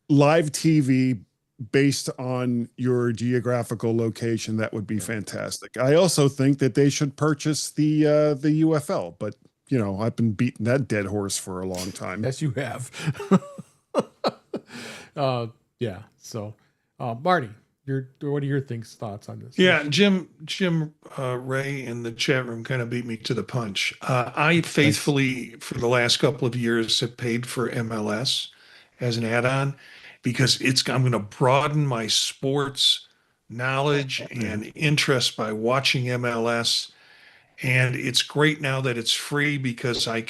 [SPEAKER 2] live TV based on your geographical location. That would be fantastic. I also think that they should purchase the UFL, but I've been beating that dead horse for a long time.
[SPEAKER 3] Yes, you have. So Marty, what are your thoughts on this?
[SPEAKER 5] Yeah, Jim Ray in the chat room kind of beat me to the punch. I faithfully, for the last couple of years, have paid for MLS, as an add-on because I'm going to broaden my sports knowledge and interest by watching MLS. And it's great now that it's free because I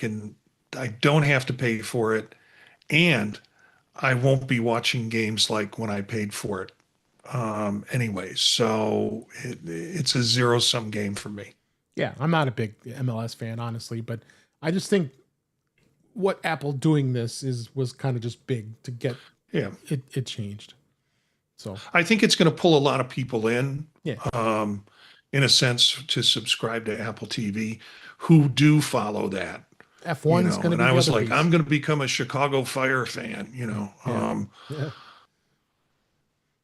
[SPEAKER 5] don't have to pay for it. And I won't be watching games like when I paid for it. Anyways, so it's a zero-sum game for me.
[SPEAKER 3] Yeah, I'm not a big MLS fan, honestly, but I just think what Apple doing this was kind of just big to get it changed. So
[SPEAKER 5] I think it's going to pull a lot of people in,
[SPEAKER 3] yeah.
[SPEAKER 5] In a sense, to subscribe to Apple TV who do follow that.
[SPEAKER 3] F1 is going to be.
[SPEAKER 5] And I was like, I'm going to become a Chicago Fire fan.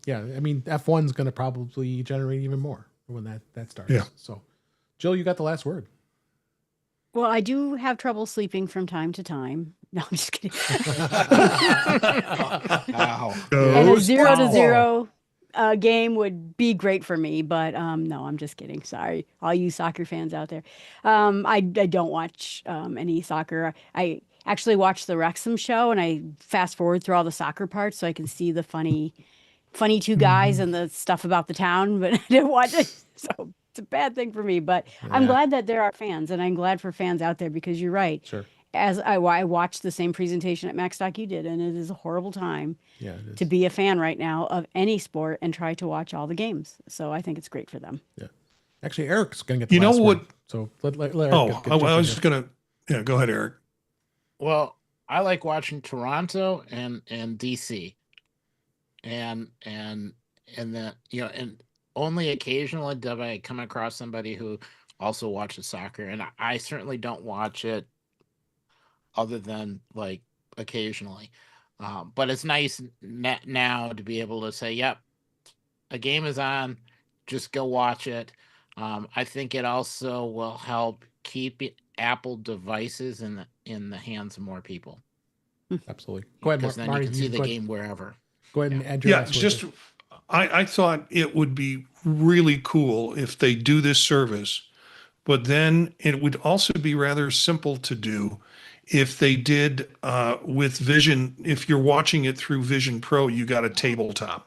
[SPEAKER 3] Yeah. I mean, F1 is going to probably generate even more when that starts.
[SPEAKER 5] Yeah.
[SPEAKER 3] So, Jill, you got the last word.
[SPEAKER 1] Well, I do have trouble sleeping from time to time. No, I'm just kidding.
[SPEAKER 4] Wow.
[SPEAKER 1] And a 0-0 game would be great for me, but no, I'm just kidding. Sorry, all you soccer fans out there. I don't watch any soccer. I actually watch the Wrexham show, and I fast forward through all the soccer parts so I can see the funny two guys and the stuff about the town, but I didn't watch it. So it's a bad thing for me, but I'm glad that there are fans, and I'm glad for fans out there because you're right.
[SPEAKER 3] Sure.
[SPEAKER 1] As I watched the same presentation at MacStock you did, and it is a horrible time to be a fan right now of any sport and try to watch all the games. So I think it's great for them.
[SPEAKER 3] Yeah. Actually, Eric's going to get the last word. So let Eric
[SPEAKER 5] I was just going to, go ahead, Eric.
[SPEAKER 4] Well, I like watching Toronto and DC. And then, and only occasionally do I come across somebody who also watches soccer. And I certainly don't watch it other than like occasionally. But it's nice now to be able to say, yep, a game is on, just go watch it. I think it also will help keep Apple devices in the hands of more people.
[SPEAKER 3] Absolutely. Go ahead,
[SPEAKER 4] because then
[SPEAKER 3] Marty,
[SPEAKER 4] you can see the game wherever.
[SPEAKER 3] Go ahead and add your last word.
[SPEAKER 5] I thought it would be really cool if they do this service, but then it would also be rather simple to do if they did with Vision. If you're watching it through Vision Pro, you got a tabletop,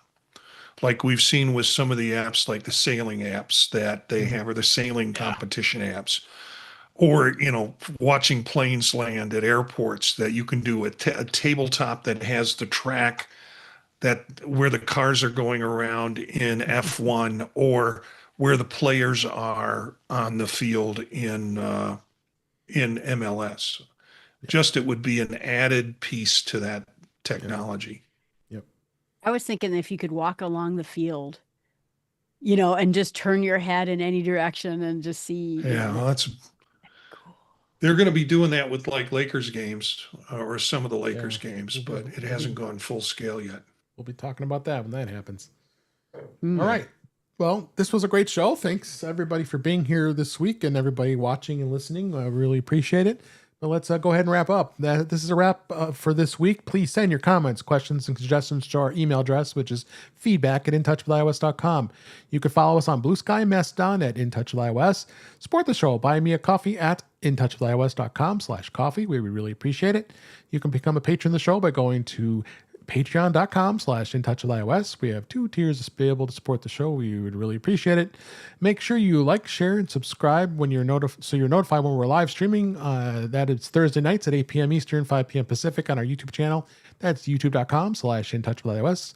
[SPEAKER 5] like we've seen with some of the apps, like the sailing apps that they have, or the sailing competition apps, or watching planes land at airports, that you can do a tabletop that has the track where the cars are going around in F1, or where the players are on the field in MLS. Just it would be an added piece to that technology.
[SPEAKER 3] Yep.
[SPEAKER 1] I was thinking if you could walk along the field, and just turn your head in any direction and just see.
[SPEAKER 5] Yeah, well, that's cool. They're going to be doing that with like Lakers games or some of the Lakers games, but it hasn't gone full scale yet.
[SPEAKER 3] We'll be talking about that when that happens. All right. Well, this was a great show. Thanks everybody for being here this week, and everybody watching and listening. I really appreciate it. But let's go ahead and wrap up. This is a wrap for this week. Please send your comments, questions, and suggestions to our email address, which is feedback@intouchwithios.com. You can follow us on Blue Sky, Mastodon at intouchwithios. Support the show. Buy me a coffee at intouchwithios.com/coffee. We would really appreciate it. You can become a patron of the show by going to patreon.com/intouchwithios. We have 2 tiers to be able to support the show. We would really appreciate it. Make sure you like, share, and subscribe when you're notified when we're live streaming. That is Thursday nights at 8 p.m. Eastern, 5 p.m. Pacific on our YouTube channel. That's youtube.com/intouchwithios,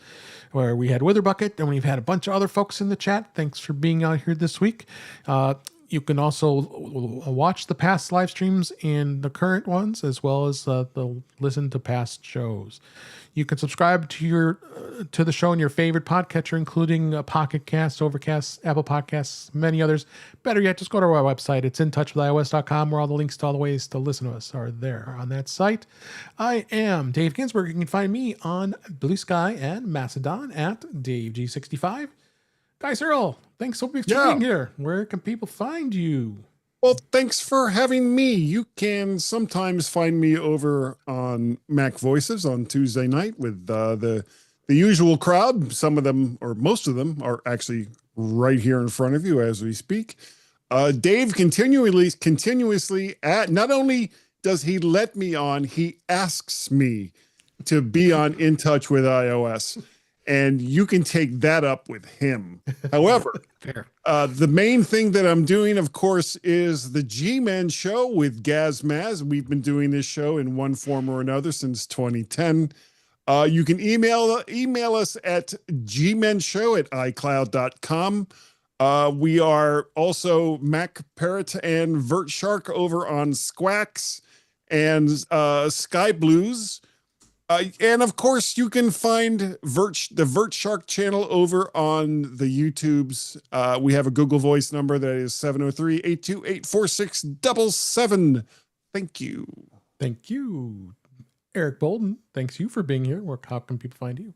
[SPEAKER 3] where we had Witherbucket, and we've had a bunch of other folks in the chat. Thanks for being out here this week. You can also watch the past live streams and the current ones, as well as listen to past shows. You can subscribe to the show in your favorite podcatcher, including Pocket Cast, Overcast, Apple Podcasts, many others. Better yet, just go to our website. It's intouchwithios.com, where all the links to all the ways to listen to us are there on that site. I am Dave Ginsburg. You can find me on Blue Sky and Mastodon at DaveG65. Guy Serle, thanks so much for being here. Where can people find you?
[SPEAKER 2] Well, thanks for having me. You can sometimes find me over on Mac Voices on Tuesday night with the usual crowd. Some of them, or most of them, are actually right here in front of you as we speak. Dave continuously not only does he let me on, he asks me to be on In Touch with iOS, and you can take that up with him. However,
[SPEAKER 6] Fair.
[SPEAKER 2] the main thing that I'm doing, of course, is the G-Men show with Gaz Maz. We've been doing this show in one form or another since 2010. You can email us at gmenshow@icloud.com. We are also Mac Parrot and Vert Shark over on Squax and Sky Blues. And of course, you can find the Vert Shark channel over on the YouTubes. We have a Google Voice number that is 703-828-4677. Thank you.
[SPEAKER 3] Thank you. Eric Bolden, thanks you for being here. How can people find you?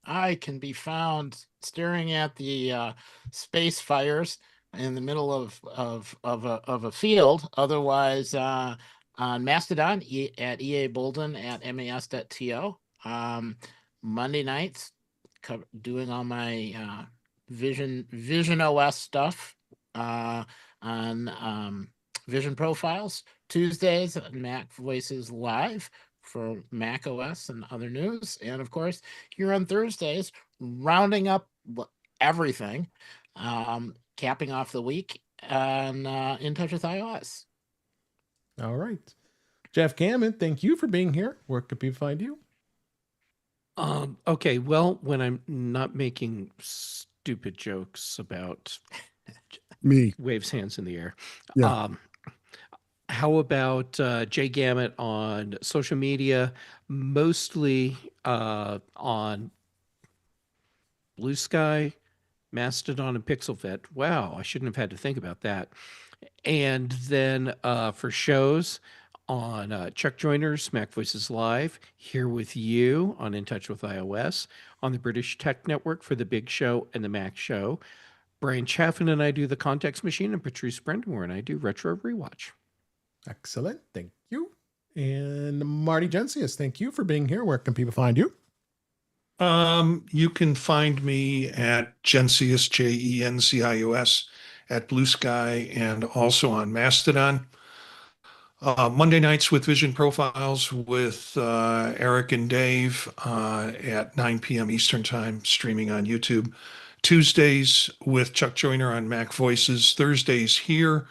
[SPEAKER 4] I can be found staring at the space fires in the middle of a field. Otherwise, on Mastodon at EA Bolden at mas.to. Monday nights, doing all my Vision OS stuff on Vision Profiles. Tuesdays, Mac Voices Live for Mac OS and other news. And of course, here on Thursdays, rounding up everything, capping off the week on In Touch with iOS.
[SPEAKER 3] All right. Jeff Gamet, thank you for being here. Where can people find you?
[SPEAKER 6] Okay, well, when I'm not making stupid jokes about
[SPEAKER 2] Me.
[SPEAKER 6] waves hands in the air.
[SPEAKER 2] Yeah.
[SPEAKER 6] How about Jay Gamet on social media, mostly on Blue Sky, Mastodon, and PixelVet. Wow, I shouldn't have had to think about that. And then for shows on Chuck Joyner's Mac Voices Live, Here With You on In Touch with iOS, on the British Tech Network for The Big Show and The Mac Show. Brian Chaffin and I do The Context Machine, and Patrice Brendamore and I do Retro Rewatch.
[SPEAKER 3] Excellent. Thank you. And Marty Jencius, thank you for being here. Where can people find you?
[SPEAKER 5] You can find me at Jencius, Jencius, at Blue Sky and also on Mastodon. Monday nights with Vision Profiles with Eric and Dave at 9 p.m. Eastern Time, streaming on YouTube. Tuesdays with Chuck Joyner on Mac Voices. Thursdays here.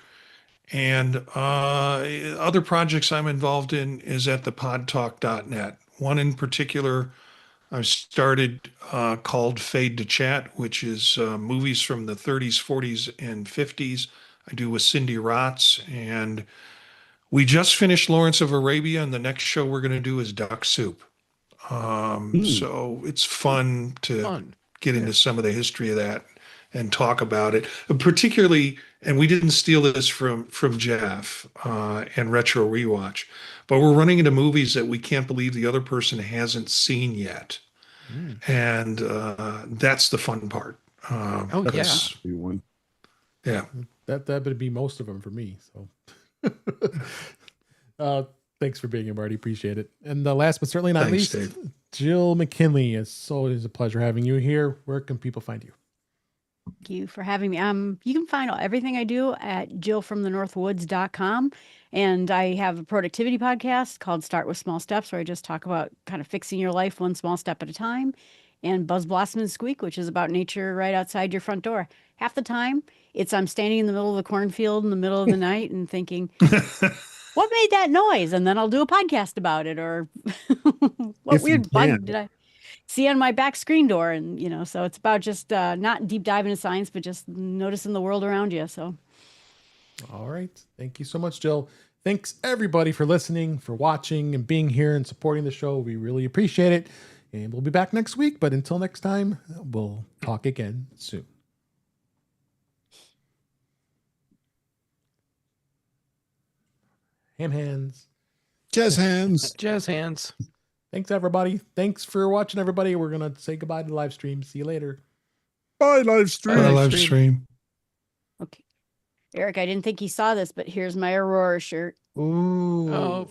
[SPEAKER 5] And other projects I'm involved in is at thepodtalk.net. One in particular I've started called Fade to Chat, which is movies from the 30s, 40s, and 50s. I do with Cindy Rotz. And we just finished Lawrence of Arabia, and the next show we're going to do is Duck Soup. So it's fun to get into some of the history of that and talk about it, particularly, and we didn't steal this from Jeff and Retro Rewatch, but we're running into movies that we can't believe the other person hasn't seen yet. And that's the fun part.
[SPEAKER 6] That's
[SPEAKER 2] one.
[SPEAKER 3] Yeah. That would be most of them for me. So thanks for being here, Marty. Appreciate it. And last but certainly not least,
[SPEAKER 5] Dave.
[SPEAKER 3] Jill McKinley. It's always a pleasure having you here. Where can people find you?
[SPEAKER 1] Thank you for having me. You can find everything I do at jillfromthenorthwoods.com. And I have a productivity podcast called Start with Small Steps, where I just talk about kind of fixing your life one small step at a time. And Buzz Blossom and Squeak, which is about nature right outside your front door. Half the time, I'm standing in the middle of the cornfield in the middle of the night and thinking, what made that noise? And then I'll do a podcast about it. Or what weird bug did I see on my back screen door? And, so it's about just not deep diving into science, but just noticing the world around you. So.
[SPEAKER 3] All right. Thank you so much, Jill. Thanks everybody for listening, for watching and being here and supporting the show. We really appreciate it. And we'll be back next week. But until next time, we'll talk again soon. Ham hands.
[SPEAKER 2] Jazz hands.
[SPEAKER 6] Jazz hands.
[SPEAKER 3] Thanks, everybody. Thanks for watching, everybody. We're going to say goodbye to the live stream. See you later.
[SPEAKER 2] Bye, live stream.
[SPEAKER 5] Bye, live stream.
[SPEAKER 1] Okay. Eric, I didn't think he saw this, but here's my Aurora shirt.
[SPEAKER 3] Ooh.
[SPEAKER 6] Oh,